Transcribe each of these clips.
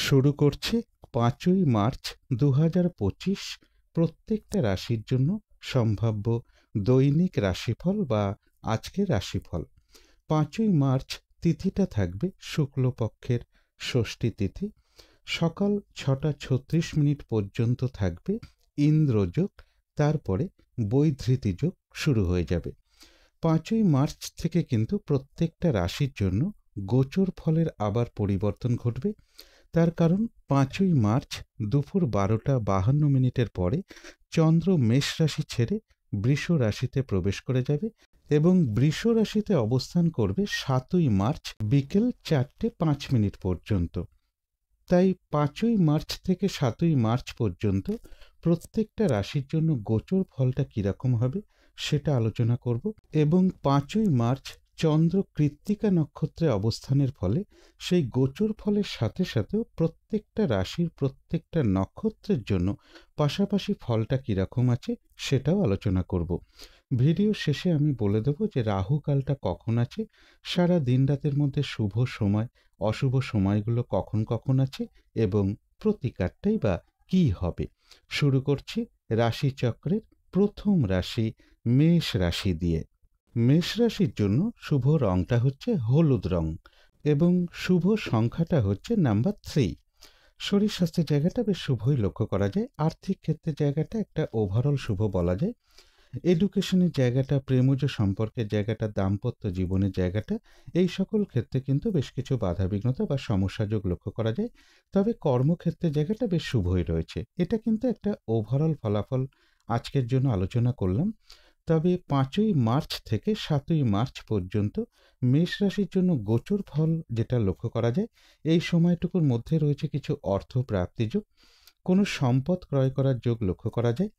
শুরু করছি ৫ই মার্চ ২০২৫ প্রত্যেকটা রাশির জন্য সম্ভাব্য দৈনিক রাশিফল বা আজকের রাশিফল। ৫ই মার্চ তিথিটা থাকবে শুক্লপক্ষের ষষ্ঠী তিথি। সকাল ৬টা ৩৬ পর্যন্ত থাকবে ইন্দ্রযোগ, তারপরে বৈধৃতি যোগ শুরু হয়ে যাবে। ৫ই মার্চ থেকে কিন্তু প্রত্যেকটা রাশির জন্য গোচর ফলের আবার পরিবর্তন ঘটবে। তার কারণ ৫ই মার্চ দুপুর ১২টা ৫২ পরে চন্দ্র মেষ রাশি ছেড়ে বৃষ রাশিতে প্রবেশ করে যাবে এবং বৃষ রাশিতে অবস্থান করবে ৭ই মার্চ বিকেল ৪টে ৫ পর্যন্ত। তাই ৫ই মার্চ থেকে ৭ই মার্চ পর্যন্ত প্রত্যেকটা রাশির জন্য গোচর ফলটা কীরকম হবে সেটা আলোচনা করব। এবং ৫ই মার্চ চন্দ্র কৃত্তিকা নক্ষত্রে অবস্থানের ফলে সেই গোচর ফলের সাথে সাথেও প্রত্যেকটা রাশির প্রত্যেকটা নক্ষত্রের জন্য পাশাপাশি ফলটা কীরকম আছে সেটাও আলোচনা করব। ভিডিও শেষে আমি বলে দেব যে রাহুকালটা কখন আছে, সারা দিন রাতের মধ্যে শুভ সময় অশুভ সময়গুলো কখন কখন আছে এবং প্রতিকারটাই বা কী হবে। শুরু করছি রাশিচক্রের প্রথম রাশি মেষ রাশি দিয়ে। মেষ রাশির জন্য শুভ রংটা হচ্ছে হলুদ রং এবং শুভ সংখ্যাটা হচ্ছে নাম্বার 3। শরীর স্বাস্থ্যের জায়গাটা বেশ শুভই লক্ষ্য করা যায়। আর্থিক ক্ষেত্রের জায়গাটা একটা ওভারঅল শুভ বলা যায়। এডুকেশনের জায়গাটা, প্রেমজ সম্পর্কের জায়গাটা, দাম্পত্য জীবনের জায়গাটা, এই সকল ক্ষেত্রে কিন্তু বেশ কিছু বাধাবিঘ্নতা বা সমস্যাযোগ লক্ষ্য করা যায়। তবে কর্মক্ষেত্রের জায়গাটা বেশ শুভই রয়েছে। এটা কিন্তু একটা ওভারঅল ফলাফল আজকের জন্য আলোচনা করলাম। তবে ৫ই মার্চ থেকে ৭ই মার্চ পর্যন্ত মেষ রাশির জন্য গোচর ফল যেটা লক্ষ্য করা যায়, এই সময়টুকুর মধ্যে রয়েছে কিছু অর্থ প্রাপ্তিযোগ, কোনো সম্পদ ক্রয় করার যোগ লক্ষ্য করা যায়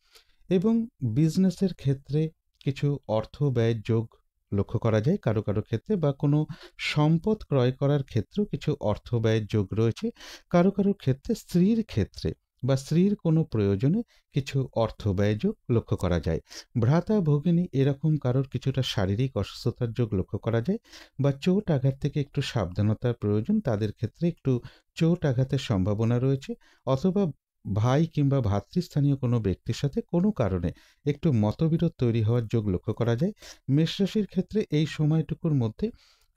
এবং বিজনেসের ক্ষেত্রে কিছু অর্থ ব্যয়ের যোগ লক্ষ্য করা যায় কারো কারো ক্ষেত্রে, বা কোনো সম্পদ ক্রয় করার ক্ষেত্রেও কিছু অর্থ ব্যয়ের যোগ রয়েছে কারো কারো ক্ষেত্রে। স্ত্রীর ক্ষেত্রে বা স্ত্রীর কোনো প্রয়োজনে কিছু অর্থ ব্যয় যোগ লক্ষ্য করা যায়। ভ্রাতা ভগিনী এরকম কারোর কিছুটা শারীরিক অসুস্থতার যোগ লক্ষ্য করা যায়, বা চোট আঘাত থেকে একটু সাবধানতার প্রয়োজন, তাদের ক্ষেত্রে একটু চোট আঘাতের সম্ভাবনা রয়েছে। অথবা ভাই কিংবা ভাতৃস্থানীয় কোনো ব্যক্তির সাথে কোনো কারণে একটু মতবিরোধ তৈরি হওয়ার যোগ লক্ষ্য করা যায়। মেষ রাশির ক্ষেত্রে এই সময়টুকুর মধ্যে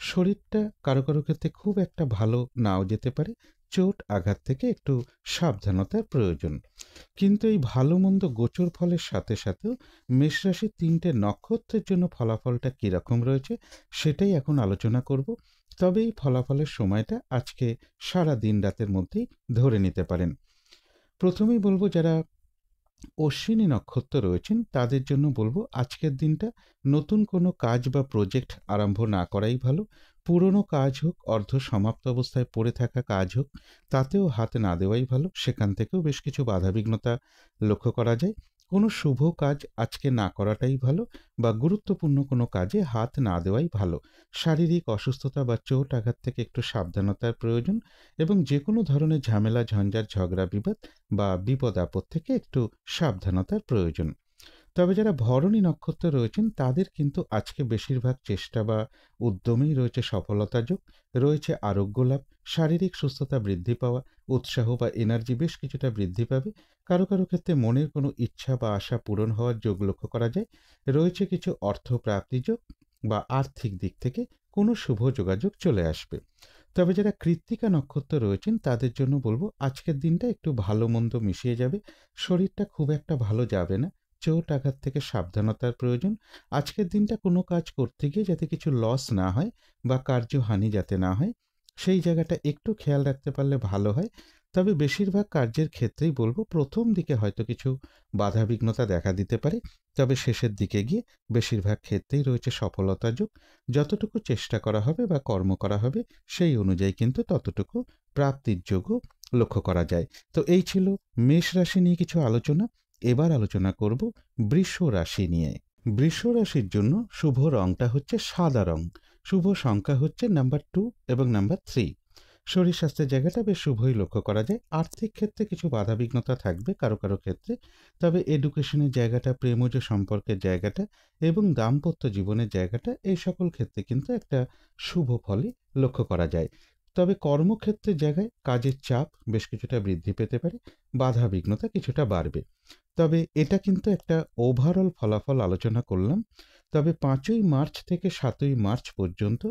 শরীরটা কারো কারো ক্ষেত্রে খুব একটা ভালো নাও যেতে পারে, চোট আঘাত থেকে একটু সাবধানতার প্রয়োজন। কিন্তু এই ভালো মন্দ গোচর ফলের সাথে সাথেও মেষ রাশির 3টে নক্ষত্রের জন্য ফলাফলটা কীরকম রয়েছে সেটাই এখন আলোচনা করব। তবে এই ফলাফলের সময়টা আজকে সারা দিন রাতের মধ্যেই ধরে নিতে পারেন। প্রথমেই বলবো যারা অশ্বিনী নক্ষত্র রয়েছেন তাদের জন্য বলবো আজকের দিনটা নতুন কোনো কাজ বা প্রজেক্ট আরম্ভ না করাই ভালো। পুরনো কাজ হোক, অর্ধ সমাপ্ত অবস্থায় পড়ে থাকা কাজ হোক, তাতেও হাত না দেওয়াই ভালো। সেখান থেকেও বেশ কিছু বাধাবিঘ্নতা লক্ষ্য করা যায়। কোনো শুভ কাজ আজকে না করাটাই ভালো, বা গুরুত্বপূর্ণ কোনো কাজে হাত না দেওয়াই ভালো। শারীরিক অসুস্থতা বা চোট আঘাত থেকে একটু সাবধানতার প্রয়োজন এবং যে কোনো ধরনের ঝামেলা ঝঞ্ঝাট ঝগড়া বিবাদ বা বিপদ আপদ থেকে একটু সাবধানতার প্রয়োজন। তবে যারা ভরণী নক্ষত্র রয়েছেন তাদের কিন্তু আজকে বেশিরভাগ চেষ্টা বা উদ্যমেই রয়েছে সফলতা যোগ, রয়েছে আরোগ্য লাভ, শারীরিক সুস্থতা বৃদ্ধি পাওয়া, উৎসাহ বা এনার্জি বেশ কিছুটা বৃদ্ধি পাবে। কারো কারো ক্ষেত্রে মনের কোনো ইচ্ছা বা আশা পূরণ হওয়ার যোগ লক্ষ্য করা যায়। রয়েছে কিছু অর্থ প্রাপ্তি যোগ বা আর্থিক দিক থেকে কোনো শুভ যোগাযোগ চলে আসবে। তবে যারা কৃত্তিকা নক্ষত্র রয়েছেন তাদের জন্য বলবো আজকের দিনটা একটু ভালো মন্দ মিশিয়ে যাবে। শরীরটা খুব একটা ভালো যাবে না, চোট আঘাত থেকে সাবধানতার প্রয়োজন। আজকের দিনটা কোনো কাজ করতে গিয়ে যাতে কিছু লস না হয় বা কার্যহানি যাতে না হয়, সেই জায়গাটা একটু খেয়াল রাখতে পারলে ভালো হয়। তবে বেশিরভাগ কার্যের ক্ষেত্রেই বলবো প্রথম দিকে হয়তো কিছু বাধাবিঘ্নতা দেখা দিতে পারে, তবে শেষের দিকে গিয়ে বেশিরভাগ ক্ষেত্রেই রয়েছে সফলতা যোগ। যতটুকু চেষ্টা করা হবে বা কর্ম করা হবে সেই অনুযায়ী কিন্তু ততটুকু প্রাপ্তির যোগও লক্ষ্য করা যায়। তো এই ছিল মেষ রাশি নিয়ে কিছু আলোচনা। এবার আলোচনা করব বৃষ রাশি নিয়ে। বৃষ রাশির জন্য শুভ রংটা হচ্ছে সাদা রং। শুভ সংখ্যা হচ্ছে নাম্বার 2 এবং নাম্বার 3। শরীর স্বাস্থ্যের জায়গাটা বেশ শুভই লক্ষ্য করা যায়। আর্থিক ক্ষেত্রে কিছু বাধাবিঘ্নতা থাকবে কারো কারো ক্ষেত্রে, তবে এডুকেশনের জায়গাটা, প্রেমজ সম্পর্কের জায়গাটা এবং দাম্পত্য জীবনের জায়গাটা, এই সকল ক্ষেত্রে কিন্তু একটা শুভ ফলই লক্ষ্য করা যায়। তবে কর্মক্ষেত্রের জায়গায় কাজের চাপ বেশ কিছুটা বৃদ্ধি পেতে পারে, বাধা বিঘ্নতা কিছুটা বাড়বে। তবে এটা কিন্তু একটা ওভারঅল ফলাফল আলোচনা করলাম। তবে 5ই মার্চ থেকে 7ই মার্চ পর্যন্ত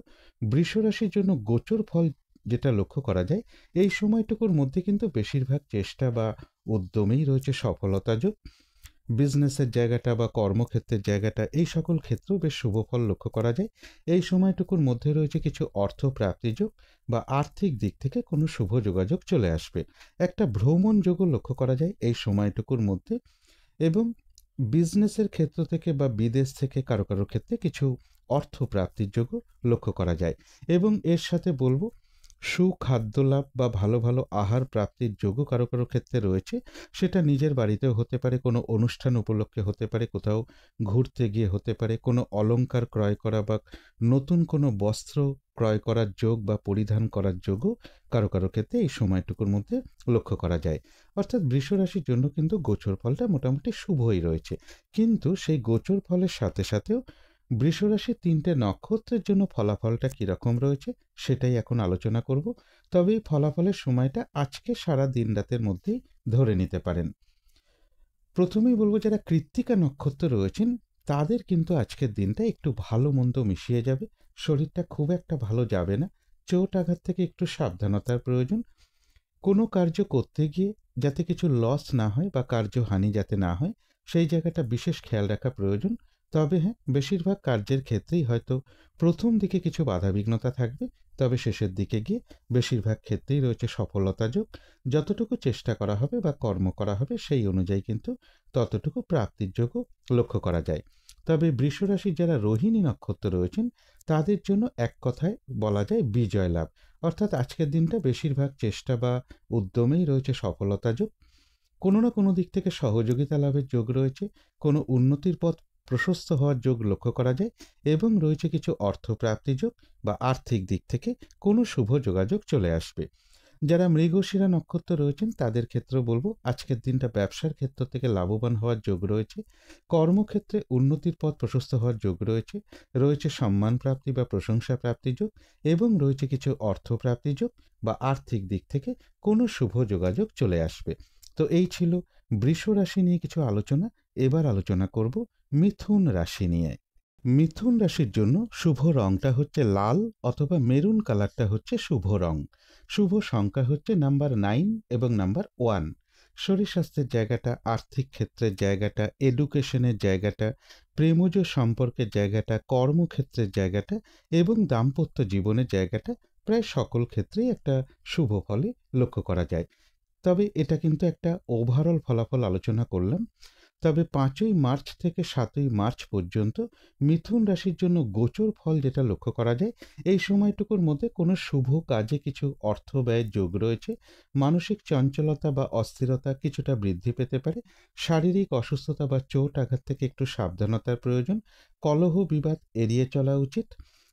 বৃষ রাশির জন্য গোচর ফল যেটা লক্ষ্য করা যায়, এই সময়টুকুর মধ্যে কিন্তু বেশিরভাগ চেষ্টা বা উদ্যমেই রয়েছে সফলতা যোগ। বিজনেসের জায়গাটা বা কর্মক্ষেত্রের জায়গাটা, এই সকল ক্ষেত্রেও বেশ শুভ ফল লক্ষ্য করা যায়। এই সময়টুকুর মধ্যে রয়েছে কিছু অর্থ প্রাপ্তিযোগ বা আর্থিক দিক থেকে কোনো শুভ যোগাযোগ চলে আসবে। একটা ভ্রমণ যোগও লক্ষ্য করা যায় এই সময়টুকুর মধ্যে, এবং বিজনেসের ক্ষেত্র থেকে বা বিদেশ থেকে কারো কারো ক্ষেত্রে কিছু অর্থ প্রাপ্তির যোগও লক্ষ্য করা যায়। এবং এর সাথে বলবো, সুখাদ্য লাভ বা ভালো ভালো আহার প্রাপ্তির যোগও কারো কারো ক্ষেত্রে রয়েছে। সেটা নিজের বাড়িতেও হতে পারে, কোনো অনুষ্ঠান উপলক্ষে হতে পারে, কোথাও ঘুরতে গিয়ে হতে পারে, কোনো অলংকার ক্রয় করা বা নতুন কোনো বস্ত্র ক্রয় করার যোগ বা পরিধান করার যোগও কারো কারো ক্ষেত্রে এই সময়টুকুর মধ্যে লক্ষ্য করা যায়। অর্থাৎ বৃষ রাশির জন্য কিন্তু গোচর ফলটা মোটামুটি শুভই রয়েছে। কিন্তু সেই গোচর ফলের সাথে সাথেও বৃষ রাশির 3টে নক্ষত্রের জন্য ফলাফলটা কীরকম রয়েছে সেটাই এখন আলোচনা করব। তবে এই ফলাফলের সময়টা আজকে সারা দিন রাতের মধ্যেই ধরে নিতে পারেন। প্রথমেই বলবো, যারা কৃত্তিকা নক্ষত্র রয়েছেন তাদের কিন্তু আজকের দিনটা একটু ভালো মন্দ মিশিয়ে যাবে। শরীরটা খুব একটা ভালো যাবে না, চোট আঘাত থেকে একটু সাবধানতার প্রয়োজন। কোনো কার্য করতে গিয়ে যাতে কিছু লস না হয় বা কার্যহানি যাতে না হয়, সেই জায়গাটা বিশেষ খেয়াল রাখা প্রয়োজন। তবে হ্যাঁ, বেশিরভাগ কার্যের ক্ষেত্রেই হয়তো প্রথম দিকে কিছু বাধাবিঘ্নতা থাকবে, তবে শেষের দিকে গিয়ে বেশিরভাগ ক্ষেত্রেই রয়েছে সফলতা যোগ। যতটুকু চেষ্টা করা হবে বা কর্ম করা হবে সেই অনুযায়ী কিন্তু ততটুকু প্রাপ্তির যোগও লক্ষ্য করা যায়। তবে বৃষ রাশির যারা রোহিণী নক্ষত্র রয়েছেন তাদের জন্য এক কথায় বলা যায় বিজয় লাভ। অর্থাৎ আজকের দিনটা বেশিরভাগ চেষ্টা বা উদ্যমেই রয়েছে সফলতা যোগ। কোনো না কোনো দিক থেকে সহযোগিতা লাভের যোগ রয়েছে, কোনো উন্নতির পথ প্রশস্ত হওয়ার যোগ লক্ষ্য করা যায়, এবং রয়েছে কিছু অর্থপ্রাপ্তি যোগ বা আর্থিক দিক থেকে কোনো শুভ যোগাযোগ চলে আসবে। যারা মৃগশিরা নক্ষত্র রয়েছেন তাদের ক্ষেত্রেও বলবো, আজকের দিনটা ব্যবসার ক্ষেত্র থেকে লাভবান হওয়ার যোগ রয়েছে, কর্মক্ষেত্রে উন্নতির পথ প্রশস্ত হওয়ার যোগ রয়েছে, রয়েছে সম্মান প্রাপ্তি বা প্রশংসা প্রাপ্তি যোগ, এবং রয়েছে কিছু অর্থপ্রাপ্তি যোগ বা আর্থিক দিক থেকে কোনো শুভ যোগাযোগ চলে আসবে। তো এই ছিল বৃষ রাশি নিয়ে কিছু আলোচনা। এবার আলোচনা করব মিথুন রাশি নিয়ে। মিথুন রাশির জন্য শুভ রংটা হচ্ছে লাল অথবা মেরুন কালারটা হচ্ছে শুভ রং। শুভ সংখ্যা হচ্ছে নাম্বার 9 এবং নাম্বার 1। শরীর স্বাস্থ্যের জায়গাটা, আর্থিক ক্ষেত্রের জায়গাটা, এডুকেশনের জায়গাটা, প্রেমজ সম্পর্কের জায়গাটা, কর্মক্ষেত্রের জায়গাটা এবং দাম্পত্য জীবনের জায়গাটা প্রায় সকল ক্ষেত্রেই একটা শুভ ফলে লক্ষ্য করা যায়। তবে এটা কিন্তু একটা ওভারঅল ফলাফল আলোচনা করলাম। তবে 5ই মার্চ থেকে 7ই মার্চ পর্যন্ত মিথুন রাশির জন্য গোচর ফল যেটা লক্ষ্য করা যায়, এই সময়টুকুর মধ্যে কোনো শুভ কাজে কিছু অর্থ ব্যয়ের যোগ রয়েছে। মানসিক চঞ্চলতা বা অস্থিরতা কিছুটা বৃদ্ধি পেতে পারে। শারীরিক অসুস্থতা বা চোট আঘাত থেকে একটু সাবধানতার প্রয়োজন। কলহ বিবাদ এড়িয়ে চলা উচিত।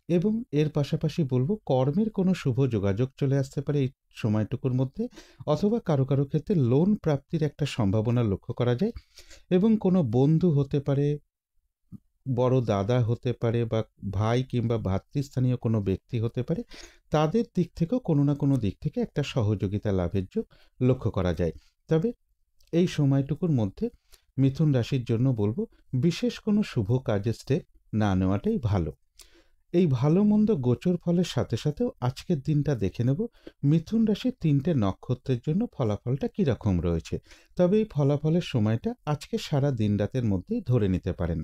এবং এর পাশাপাশি বলবো, কর্মের কোনো শুভ যোগাযোগ চলে আসতে পারে এই সময়টুকুর মধ্যে, অথবা কারো কারো ক্ষেত্রে লোন প্রাপ্তির একটা সম্ভাবনা লক্ষ্য করা যায়। এবং কোনো বন্ধু হতে পারে, বড় দাদা হতে পারে, বা ভাই কিংবা ভাতৃস্থানীয় কোনো ব্যক্তি হতে পারে, তাদের দিক থেকেও কোনো না কোনো দিক থেকে একটা সহযোগিতা লাভের যোগ লক্ষ্য করা যায়। তবে এই সময়টুকুর মধ্যে মিথুন রাশির জন্য বলবো, বিশেষ কোনো শুভ কাজের স্টেপ না নেওয়াটাই ভালো। এই ভালো মন্দ গোচর ফলের সাথে সাথেও আজকের দিনটা দেখে নেব মিথুন রাশির 3টে নক্ষত্রের জন্য ফলাফলটা কীরকম রয়েছে। তবে এই ফলাফলের সময়টা আজকে সারা দিন রাতের মধ্যেই ধরে নিতে পারেন।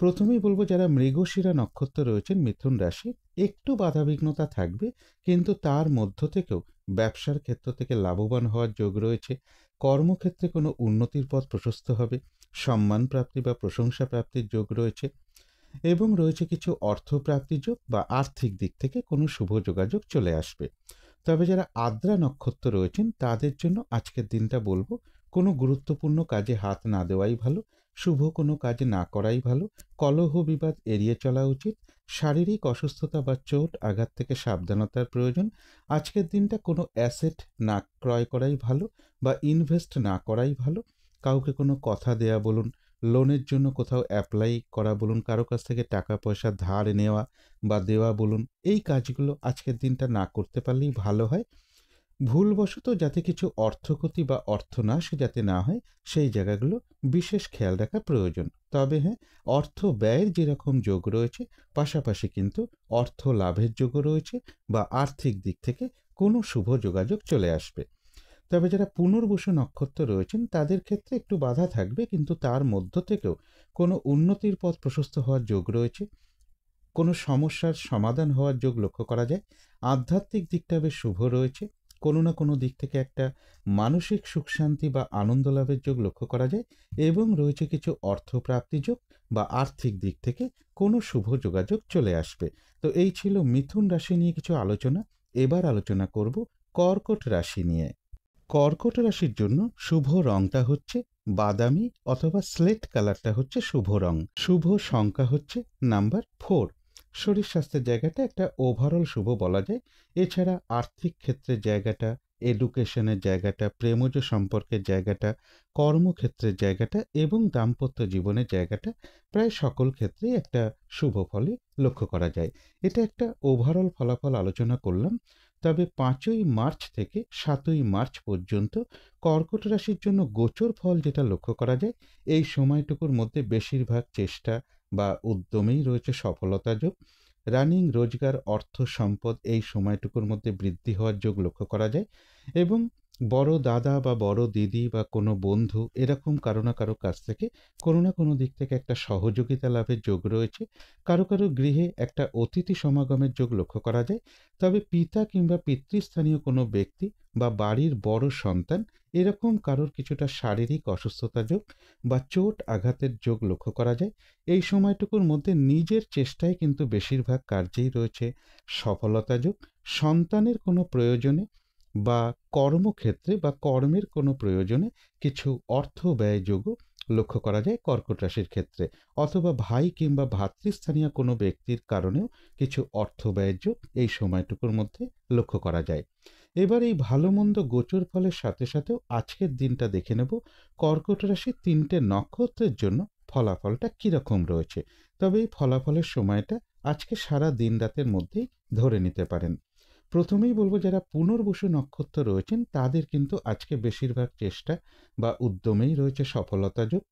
প্রথমেই বলবো, যারা মৃগশিরা নক্ষত্র রয়েছেন মিথুন রাশি, একটু বাধাবিঘ্নতা থাকবে, কিন্তু তার মধ্য থেকেও ব্যবসার ক্ষেত্র থেকে লাভবান হওয়ার যোগ রয়েছে। কর্মক্ষেত্রে কোনো উন্নতির পথ প্রশস্ত হবে, সম্মান প্রাপ্তি বা প্রশংসা প্রাপ্তির যোগ রয়েছে, এবং রয়েছে কিছু অর্থপ্রাপ্তি যোগ বা আর্থিক দিক থেকে কোনো শুভ যোগাযোগ চলে আসবে। তবে যারা আদ্রা নক্ষত্র রয়েছেন তাদের জন্য আজকের দিনটা বলবো, কোনো গুরুত্বপূর্ণ কাজে হাত না দেওয়াই ভালো, শুভ কোনো কাজ না করাই ভালো। কলহ বিবাদ এড়িয়ে চলা উচিত। শারীরিক অসুস্থতা বা চোট আঘাত থেকে সাবধানতার প্রয়োজন। আজকের দিনটা কোনো অ্যাসেট না ক্রয় করাই ভালো বা ইনভেস্ট না করাই ভালো। কাউকে কোনো কথা দেয়া বলুন, লোনের জন্য কোথাও অ্যাপ্লাই করা বলুন, কারো কাছ থেকে টাকা পয়সা ধার নেওয়া বা দেওয়া বলুন, এই কাজগুলো আজকের দিনটা না করতে পারলেই ভালো হয়। ভুলবশত যাতে কিছু অর্থক্ষতি বা অর্থনাশ যাতে না হয়, সেই জায়গাগুলো বিশেষ খেয়াল রাখা প্রয়োজন। তবে হ্যাঁ, অর্থ ব্যয়ের যেরকম যোগ রয়েছে, পাশাপাশি কিন্তু অর্থ লাভের যোগও রয়েছে বা আর্থিক দিক থেকে কোনো শুভ যোগাযোগ চলে আসবে। তবে যারা পুনর্বসু নক্ষত্র রয়েছেন তাদের ক্ষেত্রে একটু বাধা থাকবে, কিন্তু তার মধ্য থেকেও কোনো উন্নতির পথ প্রশস্ত হওয়ার যোগ রয়েছে। কোনো সমস্যার সমাধান হওয়ার যোগ লক্ষ্য করা যায়। আধ্যাত্মিক দিকটা বেশ শুভ রয়েছে। কোনো না কোনো দিক থেকে একটা মানসিক সুখ শান্তি বা আনন্দ লাভের যোগ লক্ষ্য করা যায় এবং রয়েছে কিছু অর্থপ্রাপ্তি যোগ বা আর্থিক দিক থেকে কোনো শুভ যোগাযোগ চলে আসবে। তো এই ছিল মিথুন রাশি নিয়ে কিছু আলোচনা। এবার আলোচনা করব কর্কট রাশি নিয়ে। কর্কট রাশির জন্য শুভ রংটা হচ্ছে বাদামি অথবা স্লেট কালারটা হচ্ছে শুভ রং। শুভ সংখ্যা হচ্ছে নাম্বার 4। শরীর স্বাস্থ্যের জায়গাটা একটা ওভারঅল শুভ বলা যায়। এছাড়া আর্থিক ক্ষেত্রের জায়গাটা, এডুকেশনের জায়গাটা, প্রেমজ সম্পর্কের জায়গাটা, কর্মক্ষেত্রের জায়গাটা এবং দাম্পত্য জীবনের জায়গাটা প্রায় সকল ক্ষেত্রেই একটা শুভ ফলই লক্ষ্য করা যায়। এটা একটা ওভারঅল ফলাফল আলোচনা করলাম। তবে 5ই মার্চ থেকে 7ই মার্চ পর্যন্ত কর্কট রাশির জন্য গোচর ফল যেটা লক্ষ্য করা যায়, এই সময়টুকুর মধ্যে বেশিরভাগ চেষ্টা বা উদ্যমেই রয়েছে সফলতা যোগ। রানিং রোজগার, অর্থ সম্পদ এই সময়টুকুর মধ্যে বৃদ্ধি হওয়ার যোগ লক্ষ্য করা যায় এবং বড় দাদা বা বড় দিদি বা কোনো বন্ধু এরকম কারো না কারো কাছ থেকে কোনো না কোনো দিক থেকে একটা সহযোগিতা লাভের যোগ রয়েছে। কারো কারো গৃহে একটা অতিথি সমাগমের যোগ লক্ষ্য করা যায়। তবে পিতা কিংবা পিতৃস্থানীয় কোনো ব্যক্তি বা বাড়ির বড় সন্তান এরকম কারোর কিছুটা শারীরিক অসুস্থতা যোগ বা চোট আঘাতের যোগ লক্ষ্য করা যায়। এই সময়টুকুর মধ্যে নিজের চেষ্টায় কিন্তু বেশিরভাগ কার্যেই রয়েছে সফলতা যোগ। সন্তানের কোনো প্রয়োজনে বা কর্মক্ষেত্রে বা কর্মের কোনো প্রয়োজনে কিছু অর্থ ব্যয় যোগও লক্ষ্য করা যায় কর্কট রাশির ক্ষেত্রে, অথবা ভাই কিংবা ভ্রাতৃস্থানীয় কোনো ব্যক্তির কারণেও কিছু অর্থ ব্যয়ের যোগ এই সময়টুকুর মধ্যে লক্ষ্য করা যায়। এবার এই ভালো মন্দ গোচর ফলের সাথে সাথেও আজকের দিনটা দেখে নেব কর্কট রাশির 3টে নক্ষত্রের জন্য ফলাফলটা কীরকম রয়েছে। তবে এই ফলাফলের সময়টা আজকে সারা দিন রাতের মধ্যেই ধরে নিতে পারেন। প্রথমেই বলবো যারা পুনর্বসু নক্ষত্র রয়েছেন তাদের কিন্তু আজকে বেশিরভাগ চেষ্টা বা উদ্যমেই রয়েছে সফলতা যোগ।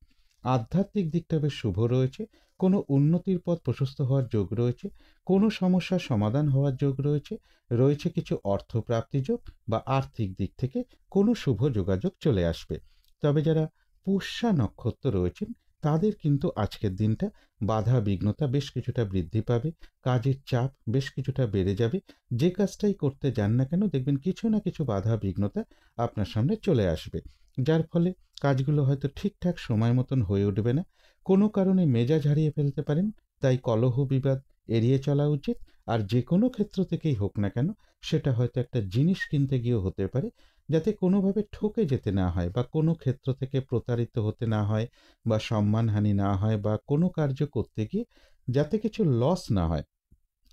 আধ্যাত্মিক দিকটা বেশ শুভ রয়েছে। কোনো উন্নতির পথ প্রশস্ত হওয়ার যোগ রয়েছে। কোনো সমস্যার সমাধান হওয়ার যোগ রয়েছে। রয়েছে কিছু অর্থপ্রাপ্তি যোগ বা আর্থিক দিক থেকে কোনো শুভ যোগাযোগ চলে আসবে। তবে যারা পুষ্যা নক্ষত্র রয়েছেন তাদের কিন্তু আজকের দিনটা বাধা বিঘ্নতা বেশ কিছুটা বৃদ্ধি পাবে। কাজের চাপ বেশ কিছুটা বেড়ে যাবে। যে কাজটাই করতে যান না কেন দেখবেন কিছু না কিছু বাধা বিঘ্নতা আপনার সামনে চলে আসবে, যার ফলে কাজগুলো হয়তো ঠিকঠাক সময় মতন হয়ে উঠবে না। কোনো কারণে মেজাজ হারিয়ে ফেলতে পারেন। তাই কলহ বিবাদ এড়িয়ে চলা উচিত। আর যে কোনো ক্ষেত্র থেকেই হোক না কেন, সেটা হয়তো একটা জিনিস কিনতে গিয়েও হতে পারে, যাতে কোনোভাবে ঠকে যেতে না হয় বা কোনো ক্ষেত্র থেকে প্রতারিত হতে না হয় বা সম্মানহানি না হয় বা কোনো কার্য করতে গিয়ে যাতে কিছু লস না হয়,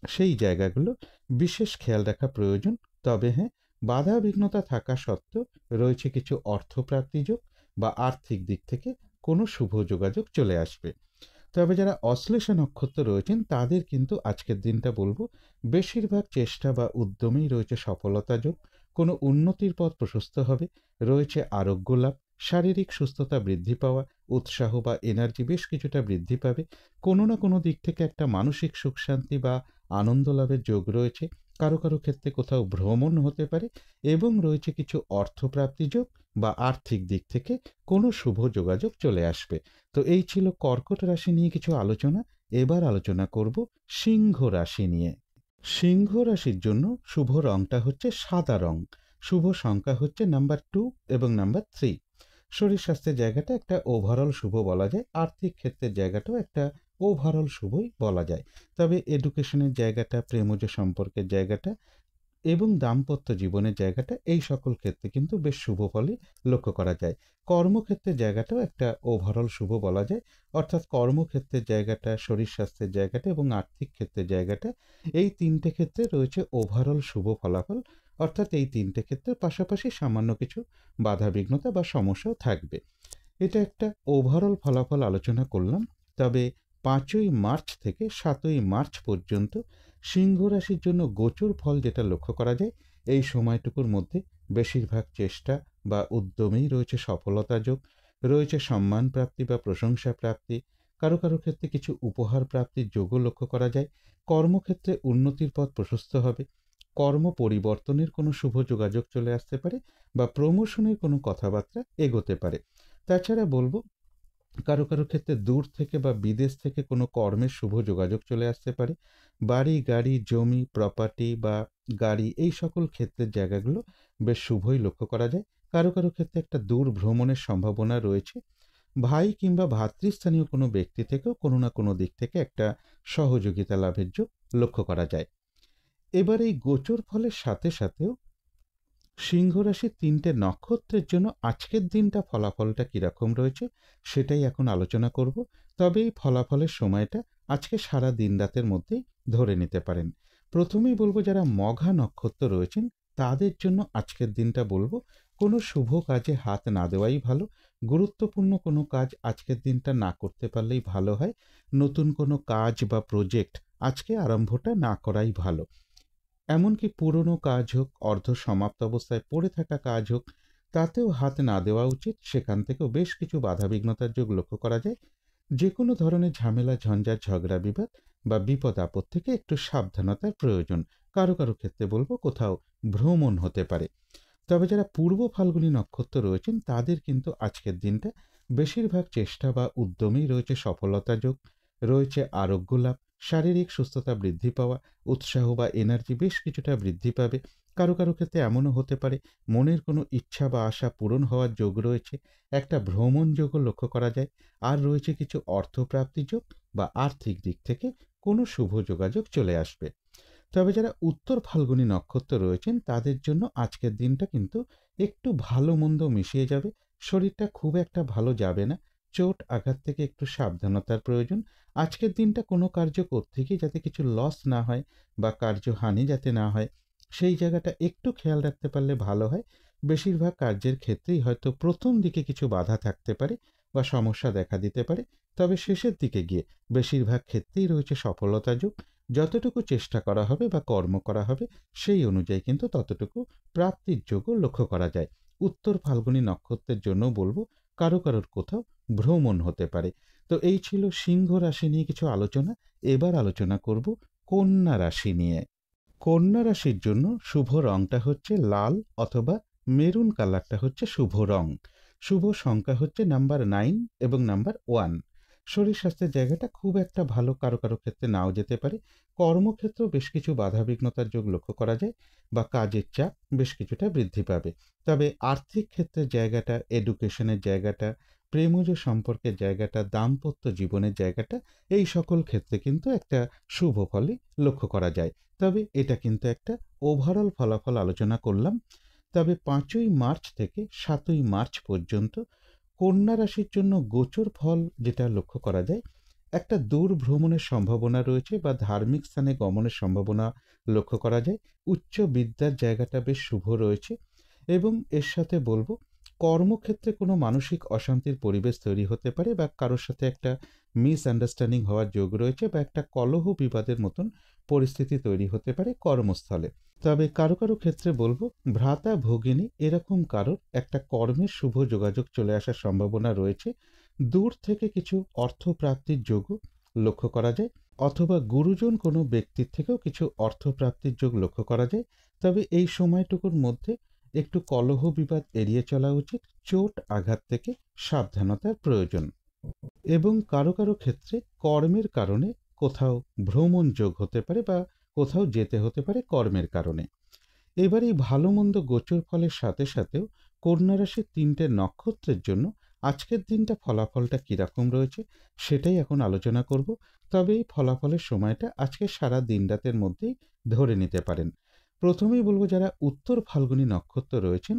সেই জায়গাগুলো বিশেষ খেয়াল রাখা প্রয়োজন। তবে হ্যাঁ, বাধা বিঘ্নতা থাকা সত্ত্বেও রয়েছে কিছু অর্থপ্রাপ্তি যোগ বা আর্থিক দিক থেকে কোনো শুভ যোগাযোগ চলে আসবে। তবে যারা অশ্লেষা নক্ষত্র রয়েছেন তাদের কিন্তু আজকের দিনটা বলবো বেশিরভাগ চেষ্টা বা উদ্যমেই রয়েছে সফলতা যোগ। কোনো উন্নতির পথ প্রশস্ত হবে। রয়েছে আরোগ্য লাভ, শারীরিক সুস্থতা বৃদ্ধি পাওয়া, উৎসাহ বা এনার্জি বেশ কিছুটা বৃদ্ধি পাবে। কোনো না কোনো দিক থেকে একটা মানসিক সুখ শান্তি বা আনন্দ লাভের যোগ রয়েছে। কারো কারো ক্ষেত্রে কোথাও ভ্রমণ হতে পারে এবং রয়েছে কিছু অর্থপ্রাপ্তি যোগ বা আর্থিক দিক থেকে কোনো শুভ যোগাযোগ চলে আসবে। তো এই ছিল কর্কট রাশি নিয়ে কিছু আলোচনা। এবার আলোচনা করব সিংহ রাশি নিয়ে। সিংহ রাশির জন্য শুভ রংটা হচ্ছে সাদা রং। শুভ সংখ্যা হচ্ছে নাম্বার 2 এবং নাম্বার 3। শরীর স্বাস্থ্যের জায়গাটা একটা ওভারঅল শুভ বলা যায়। আর্থিক ক্ষেত্রের জায়গাটাও একটা ওভারঅল শুভই বলা যায়। তবে এডুকেশনের জায়গাটা, প্রেমজ সম্পর্কের জায়গাটা এবং দাম্পত্য জীবনের জায়গাটা এই সকল ক্ষেত্রে কিন্তু বেশ শুভ ফলই লক্ষ্য করা যায়। কর্মক্ষেত্রের জায়গাটাও একটা ওভারঅল শুভ বলা যায়। অর্থাৎ কর্মক্ষেত্রের জায়গাটা, শরীর স্বাস্থ্যের জায়গাটা এবং আর্থিক ক্ষেত্রের জায়গাটা, এই 3টে ক্ষেত্রে রয়েছে ওভারঅল শুভ ফলাফল। অর্থাৎ এই 3টে ক্ষেত্রের পাশাপাশি সামান্য কিছু বাধা বিঘ্নতা বা সমস্যাও থাকবে। এটা একটা ওভারঅল ফলাফল আলোচনা করলাম। তবে ৫ই মার্চ থেকে ৭ই মার্চ পর্যন্ত সিংহ রাশির জন্য গোচর ফল যেটা লক্ষ্য করা যায়, এই সময়টুকুর মধ্যে বেশিরভাগ চেষ্টা বা উদ্যমেই রয়েছে সফলতা যোগ, রয়েছে সম্মান প্রাপ্তি বা প্রশংসা প্রাপ্তি, কারো কারো ক্ষেত্রে কিছু উপহার প্রাপ্তির যোগও লক্ষ্য করা যায়। কর্মক্ষেত্রে উন্নতির পথ প্রশস্ত হবে, কর্ম পরিবর্তনের কোনো শুভ যোগাযোগ চলে আসতে পারে বা প্রমোশনের কোনো কথাবার্তা এগোতে পারে। তাছাড়া বলব, কারো কারো ক্ষেত্রে দূর থেকে বা বিদেশ থেকে কোনো কর্মের শুভ যোগাযোগ চলে আসতে পারে। বাড়ি, গাড়ি, জমি, প্রপার্টি বা গাড়ি, এই সকল ক্ষেত্রের জায়গাগুলো বেশ শুভই লক্ষ্য করা যায়। কারো কারো ক্ষেত্রে একটা দূর ভ্রমণের সম্ভাবনা রয়েছে। ভাই কিংবা ভ্রাতৃস্থানীয় কোনো ব্যক্তি থেকেও কোনো না কোনো দিক থেকে একটা সহযোগিতা লাভের যোগ লক্ষ্য করা যায়। এবার এই গোচর ফলের সাথে সাথেও সিংহ রাশির ৩টে নক্ষত্রের জন্য আজকের দিনটা ফলাফলটা কিরকম রয়েছে সেটাই এখন আলোচনা করব। তবে এই ফলাফলের সময়টা আজকে সারা দিন রাতের মধ্যেই ধরে নিতে পারেন। প্রথমেই বলবো, যারা মঘা নক্ষত্র রয়েছেন তাদের জন্য আজকের দিনটা বলবো কোনো শুভ কাজে হাত না দেওয়াই ভালো। গুরুত্বপূর্ণ কোনো কাজ আজকের দিনটা না করতে পারলেই ভালো হয়। নতুন কোনো কাজ বা প্রজেক্ট আজকে আরম্ভটা না করাই ভালো। এমনকি পুরনো কাজ হোক, অর্ধ সমাপ্ত অবস্থায় পড়ে থাকা কাজ হোক, তাতেও হাত না দেওয়া উচিত। সেখান থেকেও বেশ কিছু বাধাবিঘ্নতার যোগ লক্ষ্য করা যায়। যে কোনো ধরনের ঝামেলা, ঝঞ্ঝাট, ঝগড়া, বিবাদ বা বিপদ আপদ থেকে একটু সাবধানতার প্রয়োজন। কারো কারো ক্ষেত্রে বলবো কোথাও ভ্রমণ হতে পারে। তবে যারা পূর্ব ফাল্গুনী নক্ষত্র রয়েছেন তাদের কিন্তু আজকের দিনটা বেশিরভাগ চেষ্টা বা উদ্যমেই রয়েছে সফলতা যোগ, রয়েছে আরোগ্য লাভ, শারীরিক সুস্থতা বৃদ্ধি পাওয়া, উৎসাহ বা এনার্জি বেশ কিছুটা বৃদ্ধি পাবে। কারো কারো ক্ষেত্রে এমনও হতে পারে মনের কোনো ইচ্ছা বা আশা পূরণ হওয়ার যোগ রয়েছে, একটা ভ্রমণ যোগও লক্ষ্য করা যায়। আর রয়েছে কিছু অর্থপ্রাপ্তি যোগ বা আর্থিক দিক থেকে কোনো শুভ যোগাযোগ চলে আসবে। তবে যারা উত্তর ফাল্গুনী নক্ষত্র রয়েছেন তাদের জন্য আজকের দিনটা কিন্তু একটু ভালো মন্দ মিশিয়ে যাবে। শরীরটা খুব একটা ভালো যাবে না। চোট আঘাত থেকে একটু সাবধানতার প্রয়োজন। আজকের দিনটা কোনো কার্য করতে গিয়ে যাতে কিছু লস না হয় বা কার্যহানি যাতে না হয়, সেই জায়গাটা একটু খেয়াল রাখতে পারলে ভালো হয়। বেশিরভাগ কার্যের ক্ষেত্রেই হয়তো প্রথম দিকে কিছু বাধা থাকতে পারে বা সমস্যা দেখা দিতে পারে, তবে শেষের দিকে গিয়ে বেশিরভাগ ক্ষেত্রেই রয়েছে সফলতা যোগ। যতটুকু চেষ্টা করা হবে বা কর্ম করা হবে সেই অনুযায়ী কিন্তু ততটুকু প্রাপ্তির যোগও লক্ষ্য করা যায়। উত্তর ফাল্গুনী নক্ষত্রের জন্য বলবো কারো কারোর কোথাও ভ্রমণ হতে পারে। তো এই ছিল সিংহ রাশি নিয়ে কিছু আলোচনা। এবার আলোচনা করব কন্যা রাশি নিয়ে। কন্যা রাশির জন্য শুভ রংটা হচ্ছে লাল অথবা মেরুন কালারটা হচ্ছে শুভ রং। শুভ সংখ্যা হচ্ছে নাম্বার 9 এবং নাম্বার 1। শরীর স্বাস্থ্যের জায়গাটা খুব একটা ভালো, কারো কারো ক্ষেত্রে নাও যেতে পারে। কর্মক্ষেত্রেও বেশ কিছু বাধাবিঘ্নতার যোগ লক্ষ্য করা যায় বা কাজের চাপ বেশ কিছুটা বৃদ্ধি পাবে। তবে আর্থিক ক্ষেত্রের জায়গাটা, এডুকেশনের জায়গাটা, প্রেমজ সম্পর্কের জায়গাটা, দাম্পত্য জীবনের জায়গাটা, এই সকল ক্ষেত্রে কিন্তু একটা শুভ ফলই লক্ষ্য করা যায়। তবে এটা কিন্তু একটা ওভারঅল ফলাফল আলোচনা করলাম। তবে 5ই মার্চ থেকে 7ই মার্চ পর্যন্ত কন্যা রাশির জন্য গোচর ফল যেটা লক্ষ্য করা যায়, একটা দূর ভ্রমণের সম্ভাবনা রয়েছে বা ধার্মিক স্থানে গমনের সম্ভাবনা লক্ষ্য করা যায়। উচ্চ বিদ্যার জায়গাটা বেশ শুভ রয়েছে এবং এর সাথে বলবো কর্মক্ষেত্রে কোনো মানসিক অশান্তির পরিবেশ তৈরি হতে পারে বা কারোর সাথে একটা মিসআন্ডারস্ট্যান্ডিং হওয়ার যোগ রয়েছে বা একটা কলহ বিবাদের মতন পরিস্থিতি তৈরি হতে পারে কর্মস্থলে। তবে কারো কারো ক্ষেত্রে বলবো ভ্রাতা ভগিনী এরকম কারোর একটা কর্মের শুভ যোগাযোগ চলে আসার সম্ভাবনা রয়েছে। দূর থেকে কিছু অর্থ প্রাপ্তির যোগও লক্ষ্য করা যায় অথবা গুরুজন কোনো ব্যক্তির থেকেও কিছু অর্থ প্রাপ্তির যোগ লক্ষ্য করা যায়। তবে এই সময়টুকুর মধ্যে একটু কলহ বিবাদ এড়িয়ে চলা উচিত। চোট আঘাত থেকে সাবধানতার প্রয়োজন এবং কারো কারো ক্ষেত্রে কর্মের কারণে কোথাও ভ্রমণ যোগ হতে পারে বা কোথাও যেতে হতে পারে কর্মের কারণে। এবার এই ভালো মন্দ গোচর ফলের সাথে সাথেও কন্যা রাশির 3টে নক্ষত্রের জন্য আজকের দিনটা ফলাফলটা কিরকম রয়েছে সেটাই এখন আলোচনা করব। তবে এই ফলাফলের সময়টা আজকে সারা দিন রাতের মধ্যেই ধরে নিতে পারেন। প্রথমেই বলবো, যারা উত্তর ফাল্গুনী নক্ষত্র রয়েছেন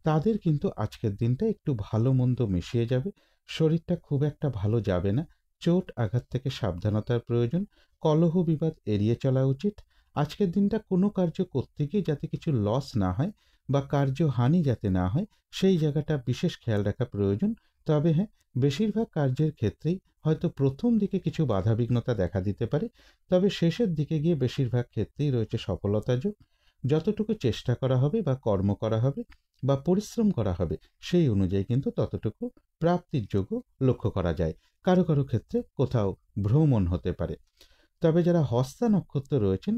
তাদের কিন্তু আজকের দিনটা একটু ভালো মন্দ মিশিয়ে যাবে। শরীরটা খুব একটা ভালো যাবে না। চোট আঘাত থেকে সাবধানতার প্রয়োজন। কলহ বিবাদ এড়িয়ে চলা উচিত। আজকের দিনটা কোনো কার্য করতে গিয়ে যাতে কিছু লস না হয় বা কার্যহানি যাতে না হয় সেই জায়গাটা বিশেষ খেয়াল রাখা প্রয়োজন। তবে হ্যাঁ, বেশিরভাগ কার্যের ক্ষেত্রেই হয়তো প্রথম দিকে কিছু বাধাবিঘ্নতা দেখা দিতে পারে, তবে শেষের দিকে গিয়ে বেশিরভাগ ক্ষেত্রেই রয়েছে সফলতা যোগ। যতটুকু চেষ্টা করা হবে বা কর্ম করা হবে বা পরিশ্রম করা হবে, সেই অনুযায়ী কিন্তু ততটুকু প্রাপ্তির যোগও লক্ষ্য করা যায়। কারো কারো ক্ষেত্রে কোথাও ভ্রমণ হতে পারে। তবে যারা হস্তা নক্ষত্র রয়েছেন